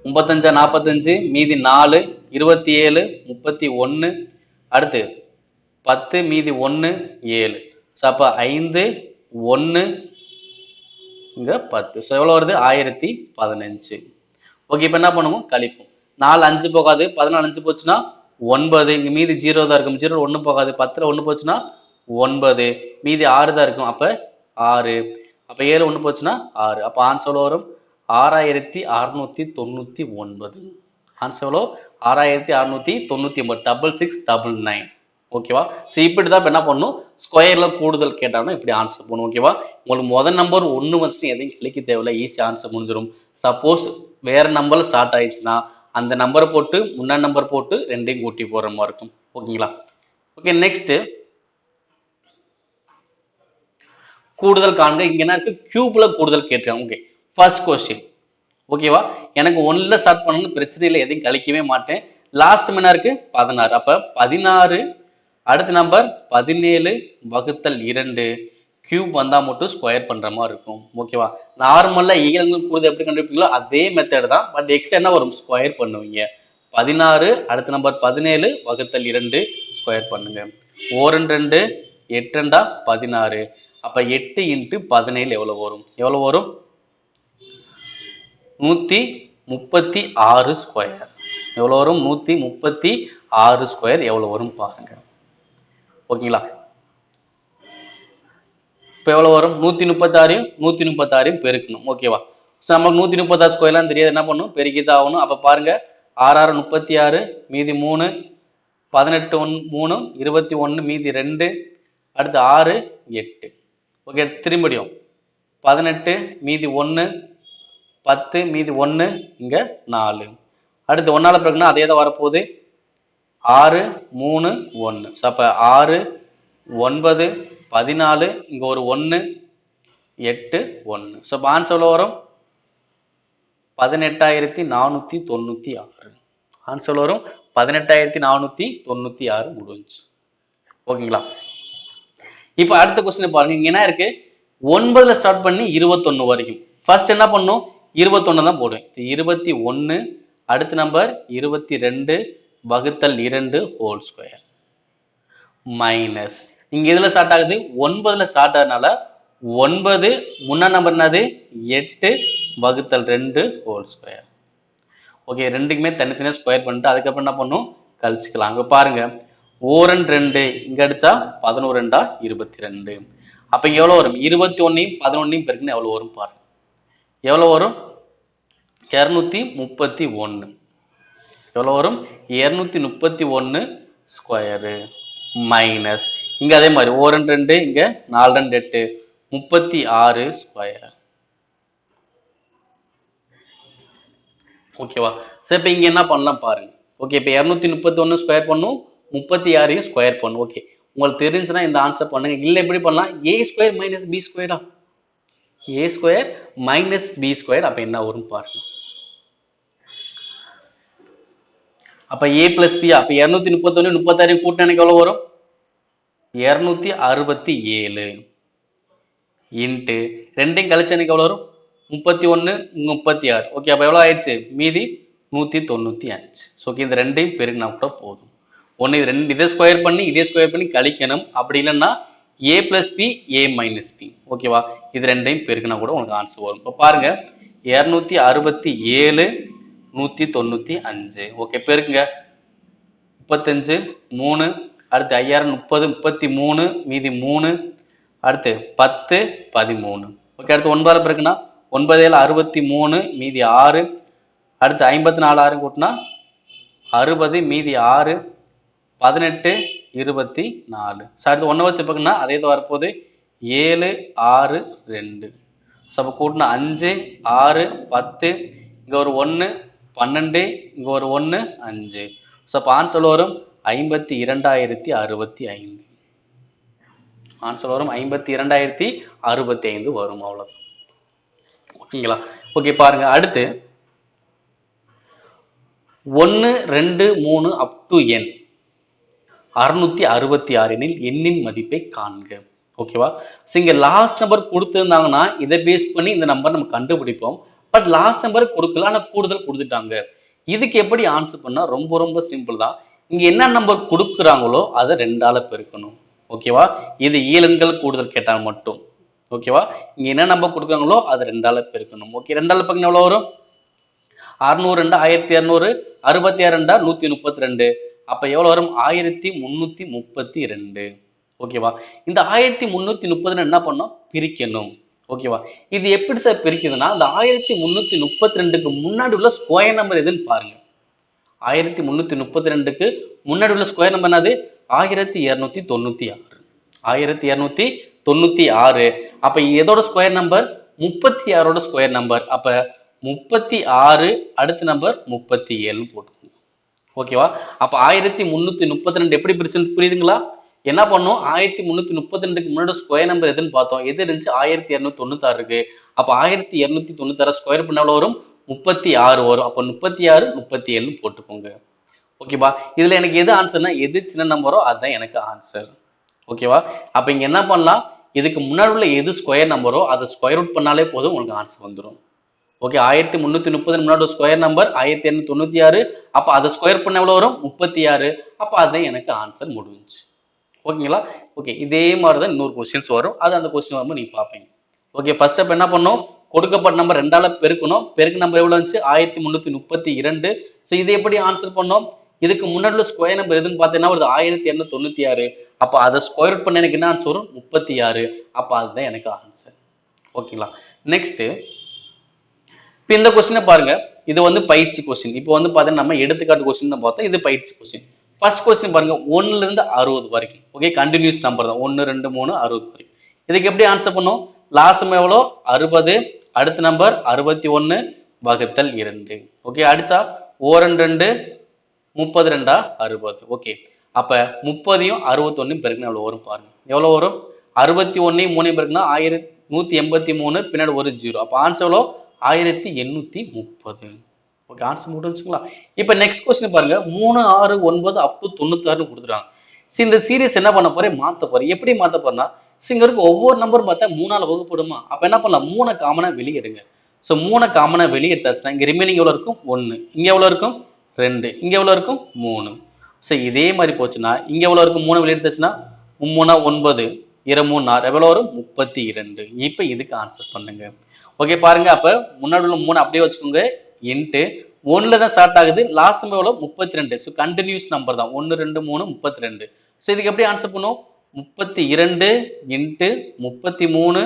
35 45 மீதி 4 27 31 அடுத்து 10 மீதி 1 7. அப்ப 5 1 இங்க 10. எவ்வளவு வருது? 1015. ஓகே இப்ப என்ன பண்ணுவோம்? கழிப்போம். 4 5 போகாது. 14 5 போச்சுன்னா 9. இங்க மீதி 0 தான் இருக்கும். 0 1 போகாது. 10ல 1 போச்சுன்னா 9. மீதி 6 தான் இருக்கும். அப்ப 6. அப்ப 7 1 போச்சுன்னா 6. அப்ப ஆன்சர் வரும் 6699. ஆன்சர் எவ்வளோ? 6699. 6699. ஓகேவா? ஸோ இப்படி தான் என்ன பண்ணும்? ஸ்கொயர்ல கூடுதல் கேட்டாங்கன்னா இப்படி ஆன்சர் பண்ணும். ஓகேவா? உங்களுக்கு முதல் நம்பர் 1 வந்து எதையும் கிளிக்க தேவையில்லை. ஈஸி ஆன்சர் முடிஞ்சிடும். சப்போஸ் வேற நம்பர்ல ஸ்டார்ட் ஆயிடுச்சுன்னா அந்த நம்பரை போட்டு முன்னாடி நம்பர் போட்டு ரெண்டையும் கூட்டி போடுற மாதிரி இருக்கும். ஓகேங்களா? ஓகே நெக்ஸ்ட் கூடுதல் காண்க. இங்க என்ன இருக்கு? கியூப்ல கூடுதல் கேட்டிருக்காங்க. Okay first question. ஓகேவா? எனக்கு 1ல ஸ்டார்ட் பண்ணணும் பிரச்சனை இல்லை. எதையும் கழிக்கவே மாட்டேன். லாஸ்ட் என்ன இருக்கு? 16. அப்ப 16 அடுத்த நம்பர் 17 வகுத்தல் 2 கியூப் வந்தா மட்டும் ஸ்கொயர் பண்ற மாதிரி இருக்கும். ஓகேவா? நார்மலா ஈழங்கள் கூடுதல் எப்படி கண்டுபிடிப்பீங்களோ அதே மெத்தட் தான். பட் எக்ஸ்ட்ரா என்ன வரும்? ஸ்கொயர் பண்ணுவீங்க. 16 அடுத்த நம்பர் 17 வகுத்தல் 2 ஸ்கொயர் பண்ணுங்க. 1 2 8 2 16. அப்ப 8 இன்ட்டு 17 எவ்வளவு வரும்? எவ்வளவு வரும்? 136 ஸ்கொயர். எவ்வளவு வரும்? 136 ஸ்கொயர் எவ்வளவு வரும் பாருங்க. ஓகேங்களா? இப்ப எவ்வளவு வரும்? 136 136 பெருக்கணும். ஓகேவா? நமக்கு 136 ஸ்கொயர்லாம் தெரியாது. என்ன பண்ணும்? பெருக்கிதான் ஆகணும். அப்ப பாருங்க 6 6 36 மீதி 3 18 1 3 21 மீதி 2 அடுத்து 6 8. ஓகே திரும்பியும் 18 மீதி 1 10 மீதி 1 இங்க 4. அடுத்து 1ஆல பெருக்கினா அதே தான் வரப்போகுது. 6 3 1. அப்ப 6 9 14, இங்க ஒரு 1, 8, 1. ஸோ இப்போ ஆன்சர் எவ்வளோ வரும்? 18,496. ஆன்சர் வரும் 18,496 முடிஞ்சு. ஓகேங்களா? இப்போ அடுத்த கொஸ்டின் பாருங்க. இங்க என்ன இருக்கு? 9ல ஸ்டார்ட் பண்ணி 21 வரைக்கும். ஃபர்ஸ்ட் என்ன பண்ணும்? 21 தான் போடுவேன். 21, அடுத்த நம்பர் 22 வகுத்தல் 2 ஹோல் ஸ்கொயர் மைனஸ் இங்க இதுல ஸ்டார்ட் ஆகுது 9ல ஸ்டார்ட் ஆகிறதுனால 9 முன்னா நம்பர் என்னது 8 வகுத்தல் 2 ஹோல் ஸ்கொயர். ஓகே, ரெண்டுக்குமே தனித்தனியா ஸ்கொயர் பண்ணிட்டு அதுக்கப்புறம் என்ன பண்ணும்? கழிச்சுக்கலாம். அங்க பாருங்க, ஓரன் 2 இங்க அடிச்சா 11 22. அப்ப இங்க எவ்வளவு வரும்? 21 11 பெருக்குன்னு எவ்வளவு வரும் பாருங்க. எவ்வளவு வரும்? 231. எவ்வளவு வரும்? 231 ஸ்கொயரு மைனஸ் இங்க அதே மாதிரி ஓரன் 2 இங்க 4 2 8 36 ஸ்கொயர். ஓகேவா? சரி, இப்போ இங்க என்ன பண்ணலாம் பாருங்க. ஓகே, இப்போ 231 ஸ்கொயர் பண்ணும், 36 ஸ்கொயர் பண்ணும். ஓகே, உங்களுக்கு தெரிஞ்சுன்னா இந்த ஆன்சர் பண்ணுங்க. இல்லை எப்படி பண்ணலாம்? ஏ ஸ்கொயர் மைனஸ் பி ஸ்கொயரா? ஏ ஸ்கொயர் மைனஸ் பி ஸ்கொயர் அப்ப என்ன வரும் பாருங்க. அப்ப ஏ பிளஸ் பி, அப்ப 231 36 கூட்டினா எனக்கு எவ்வளவு வரும்? 267 இன்ட்டு ரெண்டையும் கழிச்சு எனக்கு எவ்வளவு வரும்? 31 36. ஓகே, அப்ப எவ்வளவு ஆயிடுச்சு? மீதி 195. ஓகே, இந்த ரெண்டையும் பெருக்கினா கூட போதும். ஒன்னு இது ரெண்டு இதே ஸ்கொயர் பண்ணி கழிக்கணும். அப்படி இல்லைன்னா ஏ plus B A minus B. ஓகேவா? இது ரெண்டையும் பெருக்கினா கூட உங்களுக்கு ஆன்சர் வரும். இப்போ பாருங்க, 267 195. ஓகே, பெருக்குங்க. 35 3, அடுத்து 5030 33, மீதி 3, அடுத்து 10 13. ஓகே, அடுத்து 9 பெருக்குனா 9 7 63, மீதி 6, அடுத்து 54 6 கூட்டினா 60, மீதி 6, 18 24. அடுத்து 1 வச்சு பார்க்கணும்னா அதே தான் வரப்போகுது. 7 6 2. அப்போ கூட்டினா 5 6 10, இங்க ஒரு 1 12, இங்க ஒரு 1 5. அப்போ ஆன்சர் வரும் 52,065. ஆன்சர் வரும் 52,065 வரும். அவ்வளவு. ஓகேங்களா? ஓகே, பாருங்க அடுத்து 1 2 3 அப் டு என் 666 எனில் எண்ணின் மதிப்பை காண்க. ஓகேவா? இங்க லாஸ்ட் நம்பர் கொடுத்திருந்தாங்கன்னா இதை பேஸ் பண்ணி இந்த நம்பர் நம்ம கண்டுபிடிப்போம். பட் லாஸ்ட் நம்பர் கொடுக்கல, ஆனா கூடுதல் கொடுத்துட்டாங்க. இதுக்கு எப்படி ஆன்சர் பண்ணா? ரொம்ப ரொம்ப சிம்பிள் தான். இங்க என்ன நம்பர் கொடுக்குறாங்களோ அதை 2ஆல பெருக்கணும். ஓகேவா? இது ஈலன்கள் கூடுதல் கேட்டால் மட்டும். ஓகேவா? இங்க என்ன நம்பர் கொடுக்குறாங்களோ அதை 2ஆல பெருக்கணும். ஓகே, 2ஆல பெருக்கினா எவ்வளவு வரும்? 600 1200 66 132. அப்ப எவ்வளவு வரும்? 1332. ஓகேவா? இந்த 1330 என்ன பண்ணோம்? பிரிக்கணும். ஓகேவா? இது எப்படி சார் பிரிக்குதுன்னா, இந்த 1332க்கு முன்னாடி உள்ள ஸ்கொயர் நம்பர் எதுன்னு பாருங்க. 1332க்கு முன்னாடி உள்ள ஸ்கொயர் நம்பர் என்னது? 1296. 1296. அப்ப எதோட ஸ்கொயர் நம்பர்? 36ஓட ஸ்கொயர் நம்பர். அப்ப 36 அடுத்த நம்பர் 37 போட்டுக்கோங்க. ஓகேவா? அப்ப 1332 எப்படி பிரிச்சுன்னு புரியுதுங்களா? என்ன பண்ணும்? 1332க்கு முன்னாடி ஸ்கொயர் நம்பர் எதுன்னு பார்த்தோம். எது இருந்துச்சு? 1296 இருக்கு. அப்ப 1296 ஸ்கொயர் பண்ண எவ்வளவு வரும்? 36 வரும். அப்ப 36 37 போட்டுக்கோங்க. ஓகேவா? இதுல எனக்கு எது ஆன்சர்னா, எது சின்ன நம்பரோ அதுதான் எனக்கு ஆன்சர். ஓகேவா? அப்ப இங்க என்ன பண்ணலாம்? இதுக்கு முன்னாடி உள்ள எது ஸ்கொயர் நம்பரோ அதை ஸ்கொயர் ரூட் பண்ணாலே போதும், உங்களுக்கு ஆன்சர் வந்துடும். ஓகே, 1330 முன்னாடி ஸ்கொயர் நம்பர் 1296. அப்ப அதை ஸ்கொயர் பண்ண எவ்வளவு வரும்? 36. அப்ப அதுதான் எனக்கு ஆன்சர் முடிஞ்சு. ஓகேங்களா? ஓகே, இதே மாதிரி தான் இன்னொரு கொஸ்டின்ஸ் வரும். அது அந்த கொஸ்டின் வரும்போது நீங்க பாப்பீங்க. ஓகே, ஃபர்ஸ்ட் ஸ்டெப் என்ன பண்ணும்? கொடுக்கப்பட்ட நம்பர் 2ஆல பெருக்கணும். பெருக்கு நம்பர் எவ்வளவு இருந்துச்சு? 1332. ஸோ இதை எப்படி ஆன்சர் பண்ணோம்? இதுக்கு முன்னாடி உள்ள ஸ்கொயர் நம்பர் எதுன்னு பார்த்தீங்கன்னா ஒரு 1296. அப்ப அதை ஸ்கொயர் ரூட் பண்ண எனக்கு என்ன ஆன்சர் வரும்? 36. அப்ப அதுதான் எனக்கு ஆன்சர். ஓகேங்களா? நெக்ஸ்ட் இப்போ இந்த கொஸ்டினை பாருங்க. இது வந்து பயிற்சி கொஸ்டின். இப்போ வந்து பாத்தீங்கன்னா நம்ம எடுத்துக்காட்டு கொஸ்டின் தான் பார்த்தோம். இது பயிற்சி கொஸ்டின். ஃபர்ஸ்ட் கொஸ்டின் பாருங்க, 1ல இருந்து 60 வரைக்கும். ஓகே, கண்டினியூஸ் நம்பர் தான். 1 2 3 60 வரைக்கும். இதுக்கு எப்படி ஆன்சர் பண்ணும்? லாஸ்ட் நம்பர் எவ்வளோ? 60. அடுத்த நம்பர் 61 வகுத்தல் 2. ஓகே, அடிச்சா ஓரன் 2 32 60. ஓகே, அப்ப 30யும் 61 பெருக்குனா எவ்வளவு வரும் பாருங்க. எவ்வளவு வரும்? 61 3 பேருக்குன்னா 1183 பின்னாடி ஒரு 0. அப்ப ஆன்சர் எவ்வளோ 1830. ஓகே ஆன்சர் முடிஞ்சுங்களா? இப்போ நெக்ஸ்ட் கொஸ்டின் பாருங்க 3 6 9 அப் டு 96 கொடுத்துருக்காங்க. இந்த சீரிஸ் என்ன பண்ண போறேன் மாத்த போறேன். எப்படி மாத்த போறேன்னா இங்க இருக்க ஒவ்வொரு நம்பரும் பார்த்தா 3ஆல வகுப்படுமா? அப்ப என்ன பண்ணலாம் 3 காமனா வெளியே எடுங்க. ஸோ 3 காமனா வெளியே எடுத்தாச்சுன்னா இங்க ரிமைனிங் எவ்வளவு இருக்கும் 1, இங்க எவ்வளவு இருக்கும் 2, இங்க எவ்வளவு இருக்கும் 3. ஸோ இதே மாதிரி போச்சுன்னா இங்க எவ்வளவு இருக்கும் 3 வெளியே எடுத்தாச்சுன்னா 3 9 23 6 எவ்வளவு வரும் 32. இப்போ இதுக்கு ஆன்சர் பண்ணுங்க. ஓகே பாருங்க அப்ப முன்னாடி உள்ள 3 அப்படியே வச்சுக்கோங்க. இன்ட்டு 1ல தான் ஸ்டார்ட் ஆகுது லாஸ்ட் எவ்வளோ 32. ஸோ கண்டினியூஸ் நம்பர் தான் 1 2 3 32. ஸோ இதுக்கு எப்படி ஆன்சர் பண்ணுவோம் 32 இன்ட்டு 33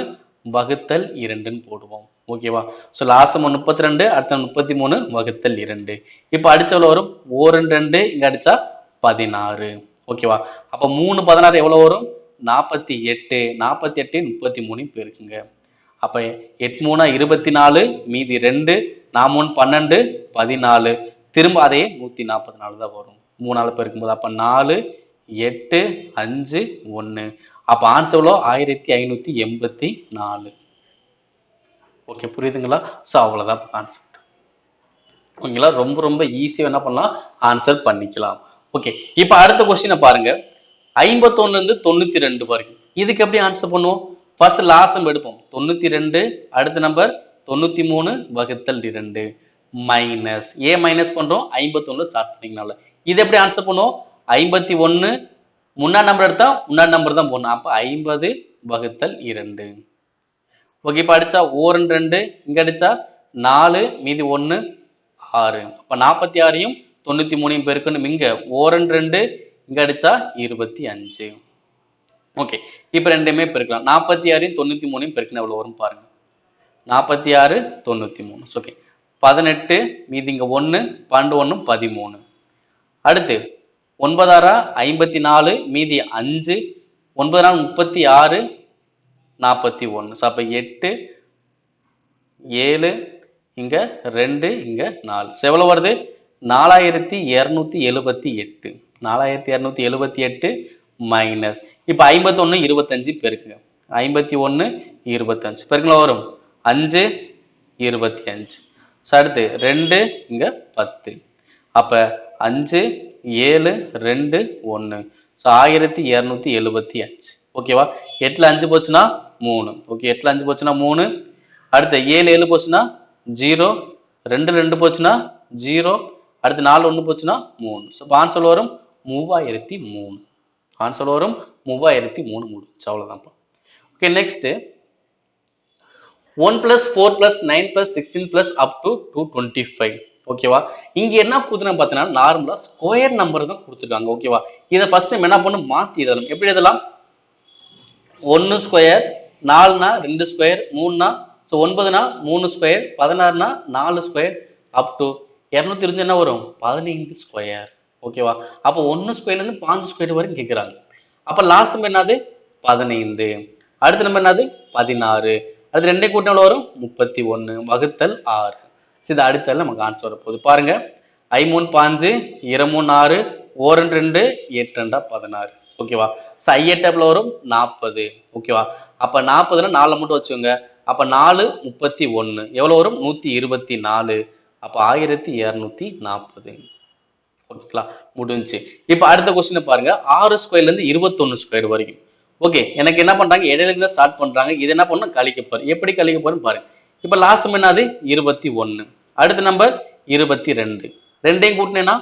வகுத்தல் 2ன்னு போடுவோம். ஓகேவா? ஸோ லாஸ்ட் 32 அடுத்த 33 வகுத்தல் 2. இப்போ அடிச்ச வரும் 1 2 இங்க அடிச்சா 16. ஓகேவா? அப்ப 3 16 எவ்வளவு வரும் 48. 48 33 பேருக்குங்க. அப்ப 8 3 24 மீதி 2 4 3 12 14 திரும்ப அதே 144 தான் வரும் 3 பெருக்கும்போது. அப்ப 4 8 5 1. அப்ப ஆன்சர் எவ்வளோ 1584. ஓகே புரியுதுங்களா? ஸோ அவ்வளோதான் கான்செப்ட். ஓகேங்களா? ரொம்ப ரொம்ப ஈஸியாக என்ன பண்ணலாம் ஆன்சர் பண்ணிக்கலாம். ஓகே இப்போ அடுத்த கொஸ்டினை பாருங்க 51 இருந்து 92 வரைக்கும். இதுக்கு எப்படி ஆன்சர் பண்ணுவோம்? ஃபர்ஸ்ட் லாஸ்ட் நம்பர் எடுப்போம் 92 அடுத்த நம்பர் 93 வகுத்தல் 2 மைனஸ் ஏ மைனஸ் பண்றோம் 51 ஸ்டார்ட் பண்ணிங்கனால. இது எப்படி ஆன்சர் பண்ணுவோம் 51 முன்னாடி நம்பர் எடுத்தா முன்னாடி நம்பர் தான் போடணும். அப்ப 50 வகுத்தல் 2. ஓகே இப்ப அடிச்சா 1 2 இங்க அடிச்சா 4 மீதி 1 6. அப்ப 46யும் 93 பெருக்கணும். இங்க 1 2 இங்க அடிச்சா 25. ஓகே இப்ப ரெண்டுமே பெருக்கலாம் 46யும் 93யும் பெருக்கணும் எவ்வளவு வரும் பாருங்க 46 93. ஓகே 18 மீதி இங்க 1 12 1 13. அடுத்து 9 6 54 மீதி 5 9 4 36 41. ஸோ அப்ப 8 7 இங்க 2 இங்க 4. ஸோ எவ்வளவு வருது 4278. 4278 மைனஸ் இப்ப 51 25 பெருக்குங்க 51 25 பெருக்குங்களா வரும் 5 25. ஸோ அடுத்து 2 இங்க 10. அப்ப 5 7 2 1. ஸோ 1275. ஓகேவா 8ல 5 போச்சுன்னா 3. ஓகே 8ல 5 போச்சுன்னா 3. அடுத்து 7 7 போச்சுன்னா 0. 2 2 போச்சுன்னா 0. அடுத்து 4 1 போச்சுன்னா 3. ஸோ ஆன்சர் வரும் 3003. ஆன்சர் வரும் 3003 முடிச்சு அவ்வளவுதான். Okay next 1 plus 4 plus 9 plus 16 plus up to 225. ஓகேவா இங்க என்ன கொடுத்துனா பார்த்தீங்கன்னா நார்மலா ஸ்கொயர் நம்பர் தான் கொடுத்துருக்காங்க. ஓகேவா இதை ஃபர்ஸ்ட் நம்ம என்ன பண்ணணும் மாத்தி எழுதணும். எப்படி எழுதலாம் 1 ஸ்கொயர் 4னா 2 ஸ்கொயர் 3னா 9னா 3 ஸ்கொயர் 16னா 4 ஸ்கொயர் அப் டு 220 என்ன வரும் 15 ஸ்கொயர். ஓகேவா அப்போ 1 ஸ்கொயர்ல இருந்து 5 ஸ்கொயர் வரைக்கும் கேட்குறாங்க. அப்ப லாஸ்ட் நம்பர் என்னது 15. அடுத்த நம்பர் என்னது 16. அது ரெண்டே கூட்டம் எவ்வளவு வரும் 31 வகுத்தல் 6. இதை அடிச்சாலும் நமக்கு ஆன்சர் வரப்போகுது பாருங்க 5 3 5 2 3 6 1 2 8 2 16. ஓகேவா ஐ8 வரும் 40. ஓகேவா அப்ப 40ல 4 மட்டும் வச்சுக்கோங்க. அப்ப 4 31 எவ்வளவு வரும் 124. அப்ப 1240. ஓகேங்களா முடிஞ்சு. இப்ப அடுத்த கொஸ்டின் பாருங்க 6 ஸ்கொயர்ல இருந்து 21 ஸ்கொயர் வரைக்கும். ஓகே எனக்கு என்ன பண்றாங்க இடையில இருந்து ஸ்டார்ட் பண்றாங்க. இது என்ன பண்ணணும் கழிக்க போறேன். எப்படி கழிக்க போறேன்னு பாருங்க. இப்ப லாஸ்ட் என்னது 21. அடுத்த நம்பர் 22. ரெண்டையும் கூட்டினேன்னா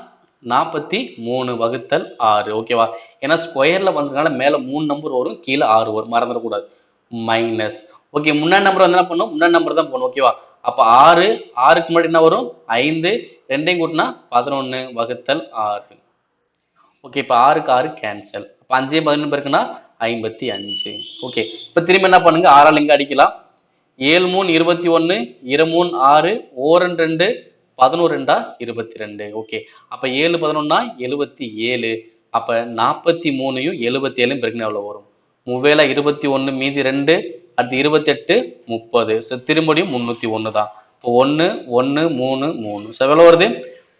43 வகுத்தல் 6. ஓகேவா ஏன்னா ஸ்கொயர்ல வந்ததுனால மேல 3 நம்பர் வரும் கீழே 6 வரும் மறந்துடக்கூடாது. மைனஸ் ஓகே முன்னாடி நம்பர் வந்து என்ன பண்ணும் முன்னாடி நம்பர் தான் போகணும். ஓகேவா அப்ப 6 6க்கு முன்னாடி என்ன வரும் 5 ரெண்டையும் கூட்டினா 11 வகுத்தல் 6. ஓகே இப்ப 6க்கு 6 கேன்சல். அப்ப 5 11 பேருக்குன்னா 55. ஓகே இப்ப திரும்ப என்ன பண்ணுங்க 6ஆல் இங்க அடிக்கலாம் 7 3 21 2 3 6 1 2 11 2 22. ஓகே அப்ப 7 11 77. அப்ப 43யும் 77 பெருக்குனா எவ்வளவு வரும் 3 21 மீதி 2 அடுத்து 28 30. ஸோ திரும்படியும் 301 தான். இப்போ 1 1 3 3. ஸோ எவ்வளவு வருது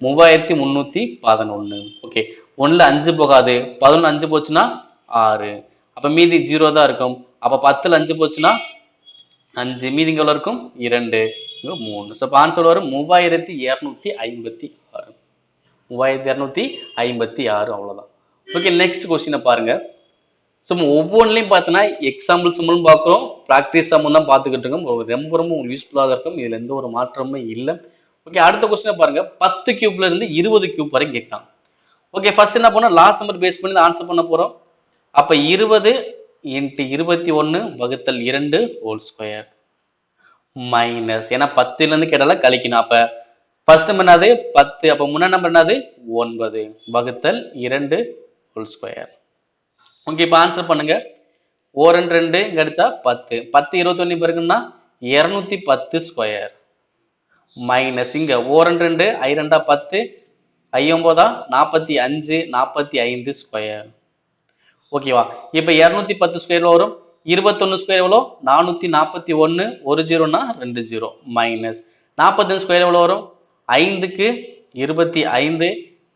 3311. ஓகே 1ல 5 போகாது 11 5 போச்சுன்னா 6. அப்ப மீதி 0 தான் இருக்கும். அப்ப 10ல் 5 போச்சுன்னா 5, மீதி இங்க எவ்வளவு இருக்கும் 2, இங்க 3. ஸோ ஆன்சர் வரும் 3256. 3256 அவ்வளவுதான். ஓகே, நெக்ஸ்ட் கொஸ்டினை பாருங்க. ஸோ ஒவ்வொன்றிலையும் பார்த்தோன்னா எக்ஸாம்பிள் சிம்பிளும் பார்க்குறோம், ப்ராக்டிஸ் சம்மந்தம் தான் பார்த்துக்கிட்டு இருக்கோம். ரொம்ப ரொம்ப யூஸ்ஃபுல்லாக இருக்கும், இதில் எந்த ஒரு மாற்றமும் இல்லை. ஓகே, அடுத்த கொஸ்டினை பாருங்க. 10 கியூப்ல இருந்து 20 கியூப் வரை கேட்கலாம். ஓகே, ஃபர்ஸ்ட் என்ன பண்ணோம், லாஸ்ட் நம்பர் பேஸ் பண்ணி ஆன்சர் பண்ண போறோம். அப்ப 20 இன்ட்டு 21 வகுத்தல் 2 ஹோல் ஸ்கொயர் மைனஸ், ஏன்னா 10ல இருந்து கேட்டாலும் கழிக்கணும். அப்ப ஃபர்ஸ்ட் நம்பர் என்னது 10, அப்ப முன்னாடி நம்பர் என்னது 9 வகுத்தல் 2 ஹோல் ஸ்கொயர். ஓகே, இப்ப ஆன்சர் பண்ணுங்க. 4 2 கிடைச்சா 10, 10 21 பிறகுன்னா 210 ஸ்கொயர் மைனஸ் இங்க 4 2 I 2 10, I 9 45, 45 ஸ்கொயர். ஓகேவா, இப்ப 210 ஸ்கொயர்ல வரும் 21 ஸ்கொயர் எவ்வளோ 441, ஒரு ஜீரோனா 2 ஜீரோ மைனஸ் 45 ஸ்கொயர் எவ்வளோ வரும் 5க்கு 25,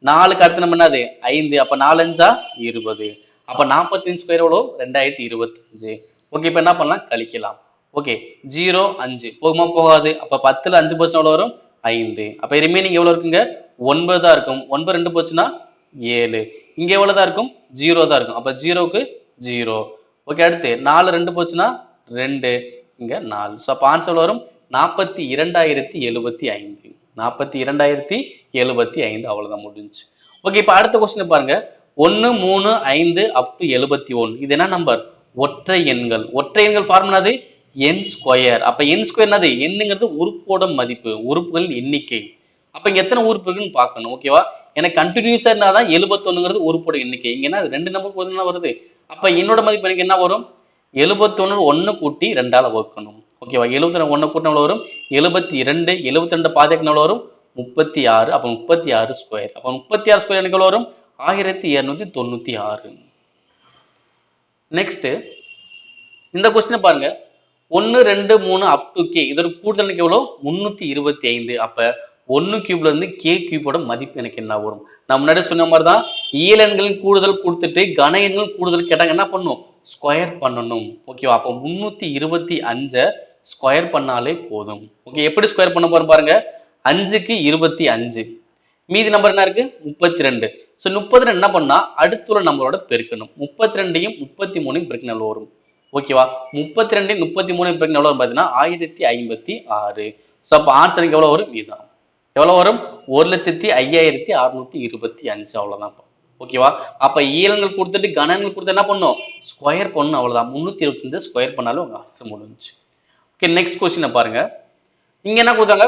4க்கு அடுத்த நம்ம என்னது 5, அப்ப 4 5 20, அப்ப 45 ஸ்கொயர் எவ்வளோ 2025. ஓகே, இப்ப என்ன பண்ணலாம் கழிக்கலாம். ஓகே, 0 5 போகுமா போகாது, அப்ப 10ல் 5 எவ்வளோ வரும் 5, அப்ப ரிமைனிங் எவ்வளவு இருக்குங்க 9 தான் இருக்கும். 9 2 போச்சுன்னா 7, இங்க எவ்வளவுதான் இருக்கும் 0 தான் இருக்கும். அப்ப 0க்கு 0. ஓகே, அடுத்து 4 2 போச்சுன்னா 2, இங்க 4. ஸோ அப்ப ஆன்சர் வரும் 42,075. 42,075 அவ்வளவுதான் முடிஞ்சு. ஓகே, இப்ப அடுத்த கொஸ்டின் பாருங்க. 1 3 5 அப் டு 71. இது என்ன நம்பர் ஒற்றை எண்கள். ஒற்றை எண்கள் ஃபார்முலா அது n ஸ்கொயர். அப்ப n ஸ்கொயர் என்னது என்னங்கிறது உறுப்போட மதிப்பு, உறுப்புகளின் எண்ணிக்கை. அப்ப இங்க எத்தனை உறுப்பு இருக்குன்னு பார்க்கணும். ஓகேவா, எனக்கு கண்டினியூஸா இருந்தாதான் 71ங்கிறது உறுப்போட எண்ணிக்கை. இங்க என்ன 2 நம்பர் போதுன்னா வருது. அப்ப என்னோட மதிப்பு எனக்கு என்ன வரும் 71 1 கூட்டி 2ஆல வகுக்கணும். ஓகேவா, 71 1 கூட்டினா எவ்வளவு வரும் 72, 72 பாதிக்கு எவ்வளவு வரும் 36, அப்ப 36 ஸ்கொயர். அப்ப 36 ஸ்கொயர் எனக்கு எவ்வளவு வரும் 1296. நெக்ஸ்ட் இந்த கொஸ்டின் பாருங்க. 1 2 3 அப் டு கே, இதோட கூட்டல் எவ்வளவு 325. அப்ப 1 கியூப்ல இருந்து கே கியூபோட மதிப்பு எனக்கு என்ன வரும். நான் முன்னாடி சொன்ன மாதிரி தான் இயல் எண்களின் கூடுதல் கொடுத்துட்டு கன எண்கள் கூடுதல் கேட்டாங்க என்ன பண்ணும் ஸ்கொயர் பண்ணணும். ஓகேவா, அப்போ 325 ஸ்கொயர் பண்ணாலே போதும். ஓகே, எப்படி ஸ்கொயர் பண்ண போறோம் பாருங்க. 5க்கு 25, மீதி நம்பர் என்ன இருக்கு 32. ஸோ 32 என்ன பண்ணா அடுத்துள்ள நம்பரோட பெருக்கணும். 32யும் 33யும் பெருக்கணும் எவ்வளவு வரும். ஓகேவா, 32 33 பெருக்கணும் எவ்வளவு வரும் பார்த்தீங்கன்னா 1056. ஸோ அப்போ ஆன்சருக்கு எவ்வளவு வரும் இதுதான். எவ்வளவு வரும் 1,05,625. அவ்வளவுதான். ஓகேவா, அப்ப இயல்கள் கொடுத்துட்டு கணங்கள் கொடுத்து என்ன பண்ணும் ஸ்கொயர் பண்ணணும். அவ்வளவுதான், 325 ஸ்கொயர் பண்ணாலும் உங்க ஆன்சர் முடிஞ்சு. ஓகே, நெக்ஸ்ட் கொஸ்டின் பாருங்க. இங்க என்ன கொடுத்தாங்க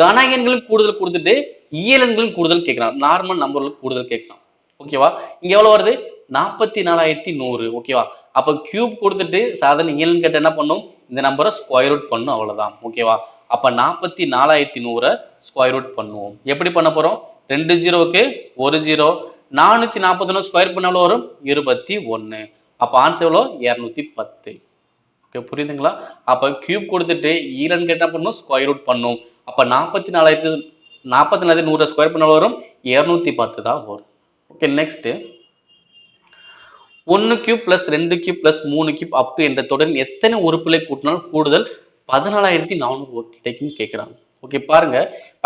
கன எண்களும் கூடுதல் கொடுத்துட்டு இயல் எண்களும் கூடுதல் கேட்கலாம், நார்மல் நம்பர்களுக்கு கூடுதல் கேட்கலாம். ஓகேவா, இங்க எவ்வளவு வருது 44,100. ஓகேவா, அப்ப கியூப் கொடுத்துட்டு சாதாரண இயல் கேட்ட என்ன பண்ணும் இந்த நம்பரை ஸ்கொயர் ரூட் பண்ணும். அவ்வளவுதான். ஓகேவா, அப்ப 44,100 ஸ்கொயர் ரூட் பண்ணுவோம். எப்படி பண்ண போறோம் 2 ஜீரோவுக்கு 1 ஜீரோ, 441 ஸ்கொயர் பண்ண எவ்வளவு வரும் 21. அப்ப ஆன்சர் எவ்வளோ 210. ஓகே, புரியுதுங்களா. அப்ப கியூப் கொடுத்துட்டு ஈரன் கேட்டா பண்ணும் ஸ்கொயர் ரூட் பண்ணும். அப்ப 44,100 ஸ்கொயர் பண்ண வரும் 210 தான் வரும். Okay, next 1 cube plus 2 cube plus 3 cube up என்ற தொடரின் எத்தனை உறுப்புகளை கூட்டினால் கூடுதல் 14,400 கிடைக்கும் கேட்கிறாங்க. ஓகே, பாருங்க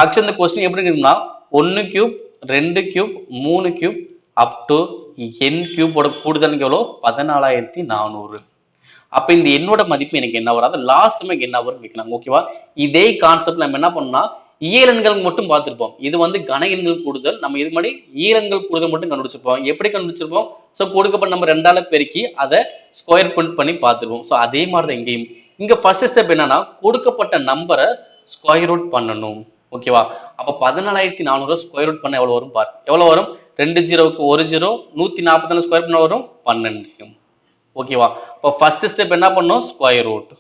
ஆக்சுவலி இந்த கொஸ்டின் எப்படி இருக்குன்னா 1 cube 2 cube 3 cube up to n கியூபோட கூடுதல் எவ்வளோ 14,400. அப்ப இந்த என்னோட மதிப்பு எனக்கு என்ன வரும், லாஸ்ட் டைம் என்ன வரும் கேட்கலாம். ஓகேவா, இதே கான்செப்ட் நம்ம என்ன பண்ணா இயல் எண்கள் மட்டும் பார்த்திருப்போம். இது வந்து கன எண்கள் கூடுதல், நம்ம இது மாதிரி இயல் எண்கள் கூடுதல் மட்டும் கண்டுபிடிச்சிருப்போம். எப்படி கண்டுபிடிச்சிருப்போம், ஸோ கொடுக்கப்பட்ட நம்ம 2ஆல பெருக்கி அதை ஸ்கொயர் பண்ணி பார்த்துருப்போம். ஸோ அதே மாதிரி தான் இங்கேயும். இங்க ஃபர்ஸ்ட் ஸ்டெப் என்னன்னா கொடுக்கப்பட்ட நம்பரை ஸ்கொயர் ரூட் பண்ணணும். ஓகேவா, அப்ப 14,400 ஸ்கொயர் ரூட் பண்ண எவ்வளவு வரும் பாரு. எவ்வளவு வரும் 2 ஜீரோவுக்கு 1 ஜீரோ, 144 ஸ்கொயர் பண்ண வரும் 12. ஓகேவா, இப்போ ஃபர்ஸ்ட் ஸ்டெப் என்ன பண்ணோம் ஸ்கொயர் ரூட்.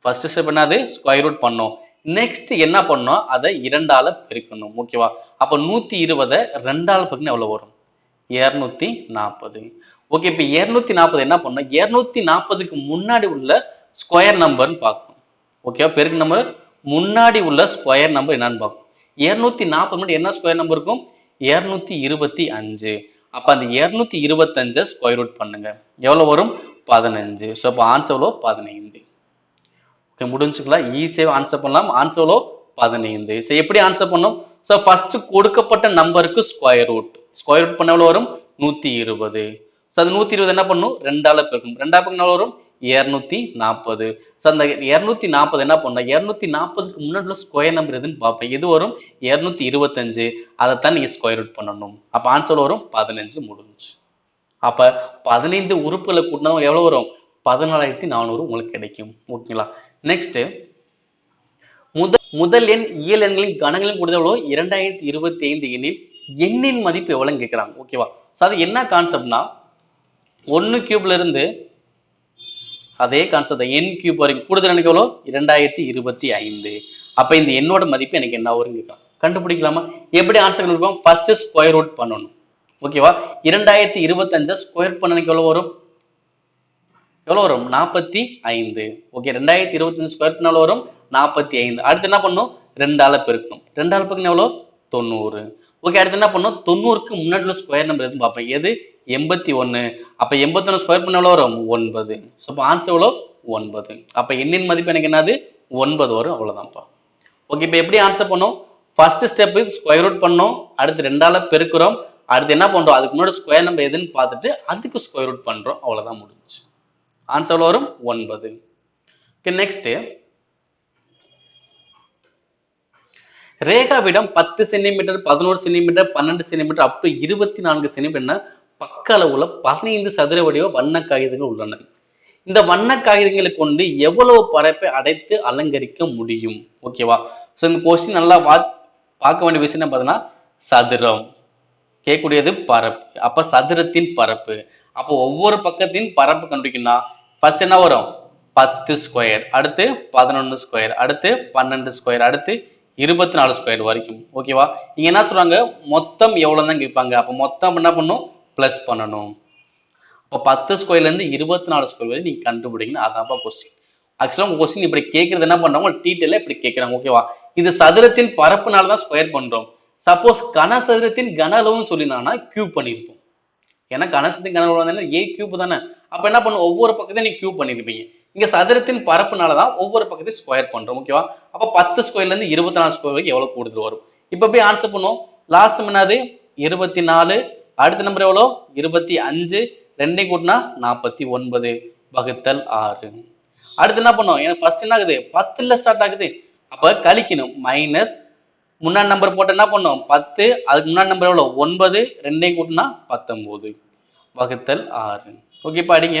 ஃபர்ஸ்ட் ஸ்டெப் என்னது ஸ்கொயர் ரூட் பண்ணோம். நெக்ஸ்ட் என்ன பண்ணோம் அதை 2ஆல பெருக்கணும். ஓகேவா, அப்ப 120 2ஆல பெருக்கினா எவ்வளவு வரும் 240. ஓகே, இப்ப 240 என்ன பண்ணோம் 240க்கு முன்னாடி உள்ள ஸ்கொயர் நம்பர்னு பார்க்கணும். ஓகேவா, பெருக்கு நம்பர் முன்னாடி உள்ள ஸ்கொயர் நம்பர் என்னன்னு பார்க்கணும். 240 என்ன ஸ்கொயர் நம்பர் இருக்கும் 225. அப்ப அந்த 225 ஸ்கொயர் ரூட் பண்ணுங்க எவ்வளவு வரும் 15. ஸோ அப்போ ஆன்சர் எவ்வளோ 15. ஓகே, முடிஞ்சுக்கலாம். ஈஸியாக ஆன்சர் பண்ணலாம். ஆன்சர் எவ்வளோ 15. ஸோ எப்படி ஆன்சர் பண்ணோம்? ஸோ ஃபர்ஸ்ட் கொடுக்கப்பட்ட நம்பருக்கு ஸ்கொயர் ரூட். ஸ்கொயர் ரூட் பண்ண எவ்வளோ வரும்? 120. ஸோ அது 120 என்ன பண்ணும்? 2ஆல் பெருக்கணும். 2ஆல் பெருக்கணும் எவ்வளோ வரும்? 240. ஸோ அந்த 240 என்ன பண்ணணும்? 240க்கு முன்னாடி ஸ்கொயர் நம்பர் எதுன்னு பார்ப்பேன். எது வரும்? 225. அதைத்தான் நீங்கள் ஸ்கொயர் ரூட் பண்ணணும். அப்போ ஆன்சர் வரும் 15. முடிஞ்சு. அப்போ 15 உறுப்புகளை கூட்டினா எவ்வளோ வரும்? 14,400 உங்களுக்கு கிடைக்கும். ஓகேங்களா? நெக்ஸ்ட், முதல் எண் இயல் எண்களின் கணங்களின் கூடுதல் எவ்வளோ? 2025 எண்ணில் எண்ணின் மதிப்பு எவ்வளோன்னு கேட்குறாங்க. ஓகேவா? ஸோ அது என்ன கான்செப்ட்னா 1 கியூப்ல இருந்து அதே கான்செப்ட் என் கியூப் வரைக்கும் கூடுதல் எனக்கு எவ்வளோ? 2025. அப்போ இந்த எண்ணோட மதிப்பு எனக்கு என்ன வரும் கேட்கலாம். கண்டுபிடிக்கலாமா? எப்படி ஆன்சர் கண்டுபிடிப்போம்? ஃபர்ஸ்ட் ஸ்கொயர் ரூட் பண்ணணும். ஓகேவா? 2025 ஸ்கொயர் பண்ண எனக்கு எவ்வளோ வரும்? எவ்வளோ வரும்? 45. ஓகே, 2025 ஸ்கொயர் பண்ண எவ்வளோ வரும்? 45. அடுத்து என்ன பண்ணும்? 2ஆல் பெருக்கணும். 2ஆல் பெருக்கணும் எவ்வளோ? 90. ஓகே, அடுத்து என்ன பண்ணும்? 90க்கு முன்னாடி உள்ள ஸ்கொயர் நம்பர் எதுன்னு பார்ப்பேன். எது? 81. அப்போ 81 ஸ்கொயர் பண்ண எவ்வளோ வரும்? 9. ஸோ அப்போ ஆன்சர் எவ்வளோ? 9. அப்போ எண்ணின் மதிப்பு எனக்கு என்னது? 9 வரும். அவ்வளோதான்ப்பா. ஓகே, இப்போ எப்படி ஆன்சர் பண்ணோம்? ஃபர்ஸ்ட் ஸ்டெப் ஸ்கொயர் ரூட் பண்ணோம். அடுத்து 2ஆல் பெருக்கிறோம். அடுத்து என்ன பண்றோம்? அதுக்கு முன்னாடி ஸ்கொயர் நம்பர் எதுன்னு பார்த்துட்டு அதுக்கு ஸ்கொயர் ரூட் பண்றோம். அவ்வளவுதான், முடிஞ்சு. ஆன்சர் வரும் 9. ஓகே, நெக்ஸ்ட், ரேகாவிடம் 10 centimetre, 11 centimetre, 12 centimetre up to 24 centimetre பக்க அளவுல 15 சதுர வடிவ வண்ண காகிதங்கள் உள்ளன. இந்த வண்ண காகிதங்களை கொண்டு எவ்வளவு பரப்பை அடைத்து அலங்கரிக்க முடியும்? ஓகேவா? ஸோ இந்த கொஸ்டின் நல்லா பார்க்க வேண்டிய விஷயம் என்ன பார்த்தீங்கன்னா, சதுரம் கேட்கக்கூடியது பரப்பு. அப்ப சதுரத்தின் பரப்பு. அப்போ ஒவ்வொரு பக்கத்தின் பரப்பு கண்டுபிடிக்கணும்னா ஃபர்ஸ்ட் என்ன வரும்? 10 ஸ்கொயர், அடுத்து 11 ஸ்கொயர், அடுத்து 12 ஸ்கொயர், அடுத்து 24 ஸ்கொயர் வரைக்கும். ஓகேவா? இங்க என்ன சொல்றாங்க? மொத்தம் எவ்வளவு தான் கேட்பாங்க. அப்ப மொத்தம் என்ன பண்ணும்? பிளஸ் பண்ணணும். இப்போ 10 ஸ்கொயர்ல இருந்து 24 ஸ்கொயர் வரை நீங்க கண்டுபிடிக்கணும். அதான்ப்பா கொஸ்டின். ஆக்சுவலா கொஸ்டின் இப்படி கேட்கறது என்ன பண்றாங்க? டீட்டெயிலா இப்படி கேட்கறாங்க. ஓகேவா? இது சதுரத்தின் பரப்புனால தான் ஸ்கொயர் பண்றோம். சப்போஸ் கனசதுரத்தின் கன அளவுன்னு சொல்லினானா கியூப் பண்ணிருப்போம். ஏன்னா கனசதுரத்தின் கன அளவு ஏ கியூப் தானே. அப்ப என்ன பண்ணும்? ஒவ்வொரு பக்கத்தையும் நீங்க கியூப் பண்ணிருப்பீங்க. இங்க சதுரத்தின் பரப்புனாலதான் ஒவ்வொரு பக்கத்தையும் ஸ்கொயர் பண்றோம். ஓகேவா? அப்ப 10 ஸ்கொயர்ல இருந்து 24 ஸ்கொயர் வரைக்கும் எவ்வளவு கூடுதல் வரும்? இப்ப போய் ஆன்சர் பண்ணுவோம். லாஸ்ட் என்னது? 24. அடுத்த நம்பர் எவ்வளோ? 25. ரெண்டையும் கூட்டினா 49 வகுத்தல் 6. அடுத்து என்ன பண்ணும்? எனக்கு ஃபர்ஸ்ட் என்ன ஆகுது? 10ல ஸ்டார்ட் ஆகுது. அப்ப கழிக்கணும். மைனஸ் முன்னாடி நம்பர் போட்டு என்ன பண்ணும்? 10. அதுக்கு முன்னாடி நம்பர் எவ்வளோ? 9. ரெண்டையும் கூட்டினா 19 வகுத்தல் 6. ஓகே, இப்ப அடிங்க.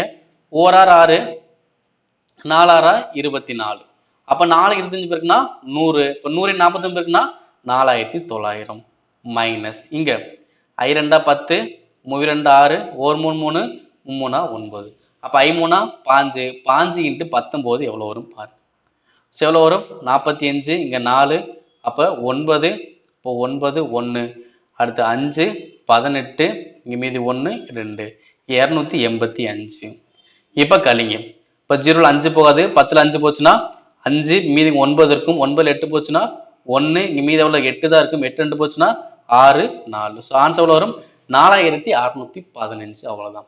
1 6, 4 6 24. அப்ப 4 25 பேருக்குன்னா 100. இப்ப 100 49 பேருக்குன்னா 4900 மைனஸ் இங்க I 2 10, 3 2 6, 1 3 3, 3 9. அப்ப I 3 5, 5 into 19 எவ்வளவு வரும் பாரு. எவ்வளவு வரும்? 45. இங்க 4. அப்ப 9. இப்போ 9 1. அடுத்து 5 18. இங்க மீதி 1 2 285. இப்ப கழிங்க. இப்ப 0ல 5 போகாது. 10ல 5 போச்சுன்னா 5, மீதி 9 இருக்கும். 9ல 8 போச்சுன்னா 1. இங்க மீதி எவ்வளவு? 8 தான் இருக்கும். 8 2 போச்சுன்னா 6 4. ஸோ ஆன்சர் எவ்வளவு வரும்? 4615. அவ்வளவுதான்.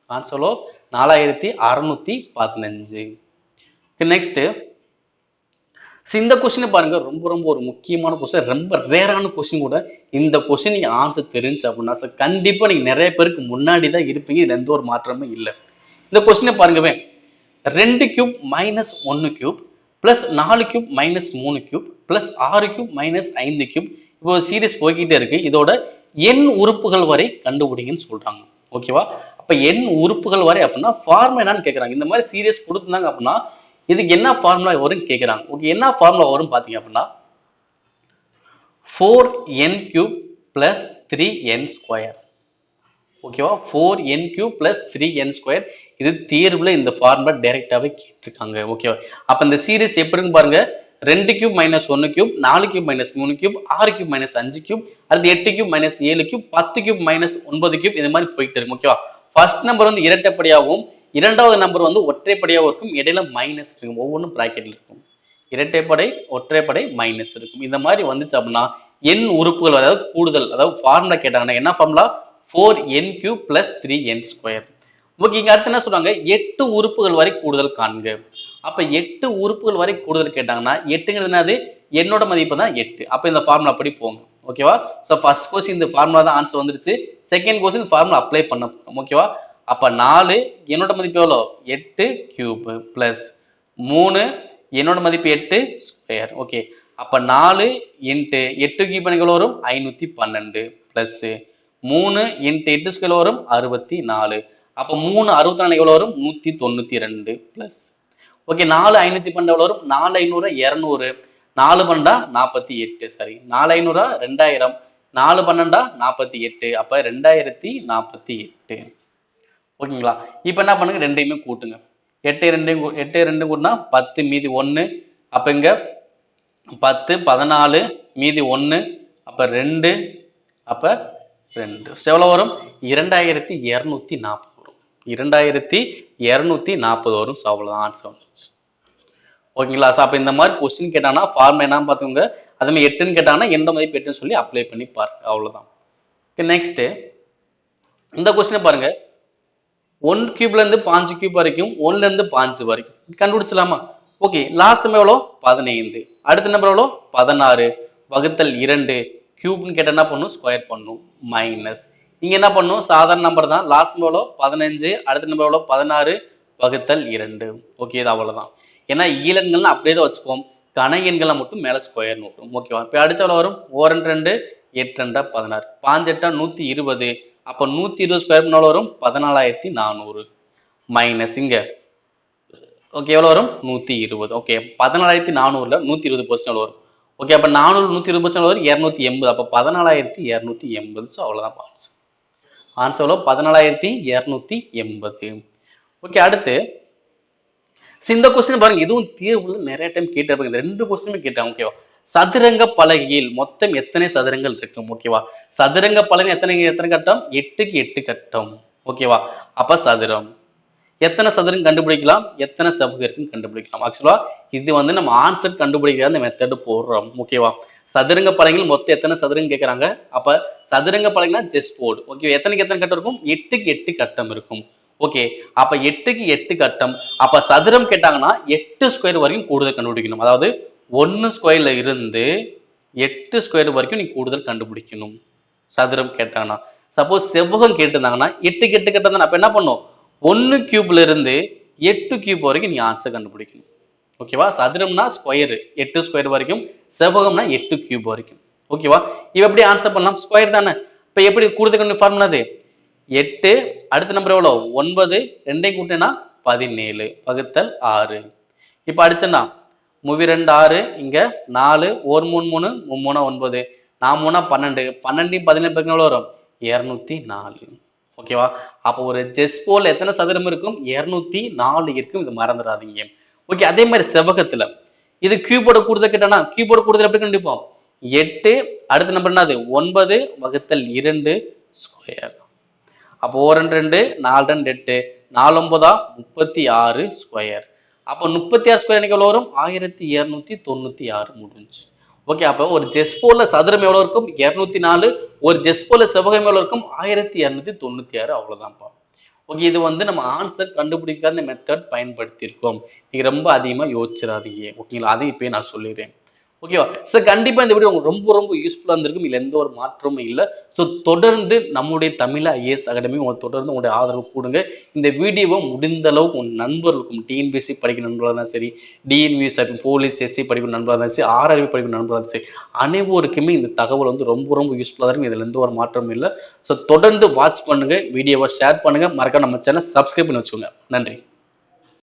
ஆன்சர் 4615. நெக்ஸ்ட், இந்த கொஸ்டின் பாருங்க, ரொம்ப ரொம்ப ஒரு முக்கியமான கொஸ்டின், ரொம்ப ரேரான கொஸ்டின் கூட. இந்த கொஸ்டின் நீங்க ஆன்சர் தெரிஞ்சு அப்படின்னா கண்டிப்பா நீங்க நிறைய பேருக்கு முன்னாடி தான் இருப்பீங்க. இதுல எந்த ஒரு மாற்றமும் இல்லை. இந்த கொஸ்டினை பாருங்கவே, 2 cube minus 1 cube plus 4 cube minus 3 cube plus 6 cube minus 5 cube. இப்போ சீரியஸ் போய்கிட்டே இருக்கு. இதோட எண் உறுப்புகள் வரை கண்டுபிடிங்கன்னு சொல்றாங்க. ஓகேவா? அப்ப எண் உறுப்புகள் வரை அப்படின்னா ஃபார்முலா என்னன்னு கேட்கறாங்க. இந்த மாதிரி சீரியஸ் கொடுத்துருந்தாங்க அப்படின்னா இதுக்கு என்ன ஃபார்முலா வரும் கேட்கறாங்க. ஓகே, என்ன ஃபார்முலா வரும் பாத்தீங்க அப்படின்னா 4n cube plus 3n square. ஓகேவா? 4n cube plus 3n square. இது தீர்வுல இந்த ஃபார்முலா டைரக்டாவே கேட்டிருக்காங்க. ஓகேவா? அப்ப இந்த சீரிஸ் எப்படின்னு பாருங்க. 2 cube minus 1 cube, 4 cube minus 3 cube, 6 cube minus 5 cube, அடுத்து 8 cube minus 7 cube, 10 cube minus 9 cube, இந்த மாதிரி போயிட்டு இருக்கு. ஓகேவா? ஃபர்ஸ்ட் நம்பர் வந்து இரட்டைப்படியாகவும் இரண்டாவது நம்பர் வந்து ஒற்றைப்படையாகவும் இருக்கும். இடையில மைனஸ் இருக்கும். ஒவ்வொன்றும் பிராக்கெட்ல இருக்கும். இரட்டைப்படை, ஒற்றைப்படை, மைனஸ் இருக்கும். இந்த மாதிரி வந்துச்சு அப்படின்னா எண் உறுப்புகள், அதாவது கூடுதல், அதாவது ஃபார்முலா கேட்டாங்கன்னா என்ன formula? 4n cube plus 3n square. Okay, இங்க அடுத்து என்ன சொல்றாங்க, 8 உறுப்புகள் வரை கூடுதல் காண்க. அப்ப 8 உறுப்புகள் வரை கூடுதல் கேட்டாங்கன்னா 8ங்கிறது என்னது, என்னோட மதிப்பு தான் 8. அப்ப இந்த ஃபார்முலா படி போங்க. ஓகேவா? சோ ஃபர்ஸ்ட் கொஸ்டின் இந்த ஃபார்முலா தான் ஆன்சர் வந்துருச்சு. செகண்ட் கொஸ்டின் இந்த ஃபார்முலா அப்ளை பண்ண போறோம். ஓகேவா? அப்ப 4 என்னோட மதிப்பு எவ்வளோ, 8 கியூப் பிளஸ் 3 என்னோட மதிப்பு 8 ஸ்கொயர். ஓகே, அப்ப 4 இன்ட்டு 8 கியூப் எனக்கு எவ்வளோ வரும், 512 பிளஸ் 3 இன்ட்டு 8 ஸ்கொயர் வரும் 64. அப்ப 3 64 எவ்வளவு வரும், 192 பிளஸ். ஓகே, 4 512 எவ்வளவு வரும், 4 500 200, 4 12 48, சாரி 4 500 2000, 4 12 48, அப்ப 2048. ஓகேங்களா? இப்ப என்ன பண்ணுங்க, ரெண்டையுமே கூட்டுங்க. 8 2 கூட்டினா 10 மீதி 1, அப்ப இங்க 10 14 மீதி 1, அப்ப 2, அப்ப 2 எவ்வளவு வரும், 2240 வரும். 2240 வரும். அவ்வளவுதான் ஆன்சர் வந்துச்சு. ஓகேங்களா? அப்ப இந்த மாதிரி கொஸ்டின் கேட்டாங்கன்னா ஃபார்ம் என்ன பாத்துங்க, அதே மாதிரி 8ன்னு கேட்டாங்கன்னா எந்த மதிப்பு 8ன்னு சொல்லி அப்ளை பண்ணி பாருங்க. அவ்வளவுதான். நெக்ஸ்ட் இந்த கொஸ்டின் பாருங்க, 1 கியூப்ல இருந்து 5 கியூப் வரைக்கும், 1ல இருந்து 5 வரைக்கும் கண்டுபிடிச்சலாமா? ஓகே, லாஸ்ட் நம்பர் எவ்வளோ, 15. அடுத்த நம்பர் எவ்வளோ, 16 வகுத்தல் 2 கியூப்னு கேட்டா என்ன பண்ணும், ஸ்கொயர் பண்ணும். மைனஸ் இங்க என்ன பண்ணும், சாதாரண நம்பர் தான். லாஸ்ட் நம்பர் எவ்வளோ, 15. அடுத்த நம்பர் எவ்வளோ, 16 வகுத்தல் 2. ஓகே, இது அவ்வளவுதான். ஏன்னா ஈலன்கள்லாம் அப்படியே தான் வச்சுப்போம், கன எண்களை மட்டும் மேல ஸ்கொயர் வரும். ஓகேவா? இப்போ அடிச்ச எவ்வளோ வரும், 2 2 8 2 16, 5 8 120. அப்ப 120 ஸ்கொயர் பண்ண வரும் 14400 மைனஸ் இங்க. ஓகே, எவ்வளவு வரும், 120. ஓகே, 14400ல 120% வரும். ஓகே, அப்ப 400 120% வரும் 280. அப்ப 14280. ஸோ அவ்வளவுதான் ஆன்சர் எவ்வளோ, 14280. ஓகே, அடுத்து இந்த கொஸ்டின் பாருங்க, இதுவும் தீர்வுல நிறைய டைம் கேட்டிருப்பாங்க. இந்த 2 கொஸ்டினுமே கேட்டாங்க. ஓகேவா? சதுரங்க பலகையில் மொத்தம் எத்தனை சதுரங்கள் இருக்கும்? ஓகேவா? சதுரங்க பலகை எத்தனை எத்தனை கட்டம், 8க்கு 8 கட்டம். ஓகேவா? அப்ப சதுரம் எத்தனை சதுரம் கண்டுபிடிக்கலாம், எத்தனை செவ்வகம் இருக்குன்னு கண்டுபிடிக்கலாம். ஆக்சுவலா இது வந்து நம்ம ஆன்சர் கண்டுபிடிக்கிற அந்த மெத்தட் போடுறோம். ஓகேவா? சதுரங்க பலகையில் மொத்தம் எத்தனை சதுரம் கேட்கறாங்க. அப்ப சதுரங்க பலகைனா செஸ் போர்டு. ஓகே, எத்தனைக்கு எத்தனை கட்டம் இருக்கும், 8க்கு 8 கட்டம் இருக்கும். ஓகே, அப்ப 8க்கு 8 கட்டம். அப்ப சதுரம் கேட்டாங்கன்னா 8 ஸ்கொயர் வரைக்கும் கூடுதல் கண்டுபிடிக்கணும். அதாவது 1 ஸ்கொயர்ல இருந்து 8 ஸ்கொயர் வரைக்கும் நீ கூடுதல் கண்டுபிடிக்கணும் சதுரம் கேட்டாங்கன்னா. சப்போஸ் செவ்வகம் கேட்டிருந்தாங்கன்னா 8க்கு 8 கட்டம் தான். அப்ப என்ன பண்ணும், 1 கியூப்ல இருந்து 8 கியூப் வரைக்கும் நீ ஆன்சர் கண்டுபிடிக்கணும். ஓகேவா? சதுரம்னா ஸ்கொயர் 8 ஸ்கொயர் வரைக்கும், செவ்வகம்னா 8 கியூப் வரைக்கும். ஓகேவா? இவ எப்படி ஆன்சர் பண்ணலாம், ஸ்கொயர் தானே. இப்ப எப்படி கூடுதல் ஃபார்முலா, 8 அடுத்த நம்பர் எவ்வளோ, 9 ரெண்டையும் கூட்டினா 17 வகுத்தல் 6. இப்ப அடிச்சனா 2 6, இங்க 4 1 3 3 3 9, 4 3 12, 12 17 எவ்வளவு வரும், 204. ஓகேவா? அப்போ ஒரு செஸ் போர்ட்ல எத்தனை சதுரம் இருக்கும், 204 இருக்கும். இது மறந்துடாதீங்க. ஓகே, அதே மாதிரி செவ்வகத்துல இது கியூபோட கூடுதல் கேட்டானா, கியூபோட கூடுதல் எப்படி கண்டுபிடிப்போம், 8 அடுத்த நம்பர் என்னது, 9 வகுத்தல் 2 ஸ்கொயர். அப்போ 2 2 4 2 8, 4 9 36 ஸ்கொயர். அப்போ 36 ஸ்கொயர் எனக்கு எவ்வளவு வரும், 1296 முடிஞ்சு. ஓகே, அப்போ ஒரு செஸ் போர்ட்ல சதுரம் எவ்வளவு இருக்கும், 204. ஒரு செஸ் போர்ட்ல செவ்வகம் எவ்வளவு இருக்கும், 1296. அவ்வளவுதான்ப்பா. ஓகே, இது வந்து நம்ம ஆன்சர் கண்டுபிடிக்காத மெத்தட் பயன்படுத்தி இருக்கோம். நீங்க ரொம்ப அதிகமா யோசிச்சிடாதீங்க. ஓகேங்களா? அதை இப்பயே நான் சொல்லிடுறேன். ஓகேவா? சார் கண்டிப்பா இந்த வீடியோ உங்களுக்கு ரொம்ப ரொம்ப யூஸ்ஃபுல்லா இருந்திருக்கும். இதுல எந்த ஒரு மாற்றமும் இல்லை. ஸோ தொடர்ந்து நம்முடைய தமிழ் ஐஏஎஸ் அகாடமி உங்களுக்கு தொடர்ந்து உங்களுடைய ஆதரவு கொடுங்க. இந்த வீடியோவை முடிந்த அளவுக்கு உங்க நண்பர்களுக்கும், டிஎன்பிஎஸ்சி படிக்கிற நண்பர்களாக இருந்தாலும் சரி, டிஎன்பிஎஸ் போலீஸ் எஸ்சி படிக்கிற நண்பர்களாக இருந்தாலும் சரி, ஆர்ஆர்பி படிக்கிற நண்பர்களாக இருந்தாலும் சரி, அனைவருக்குமே இந்த தகவல் வந்து ரொம்ப ரொம்ப யூஸ்ஃபுல்லாக இருக்கும். இதுல எந்த ஒரு மாற்றமும் இல்லை. ஸோ தொடர்ந்து வாட்ச் பண்ணுங்க, வீடியோவை ஷேர் பண்ணுங்க, மறக்காம நம்ம சேனல் சப்ஸ்கிரைப் பண்ணி வச்சுக்கோங்க. நன்றி.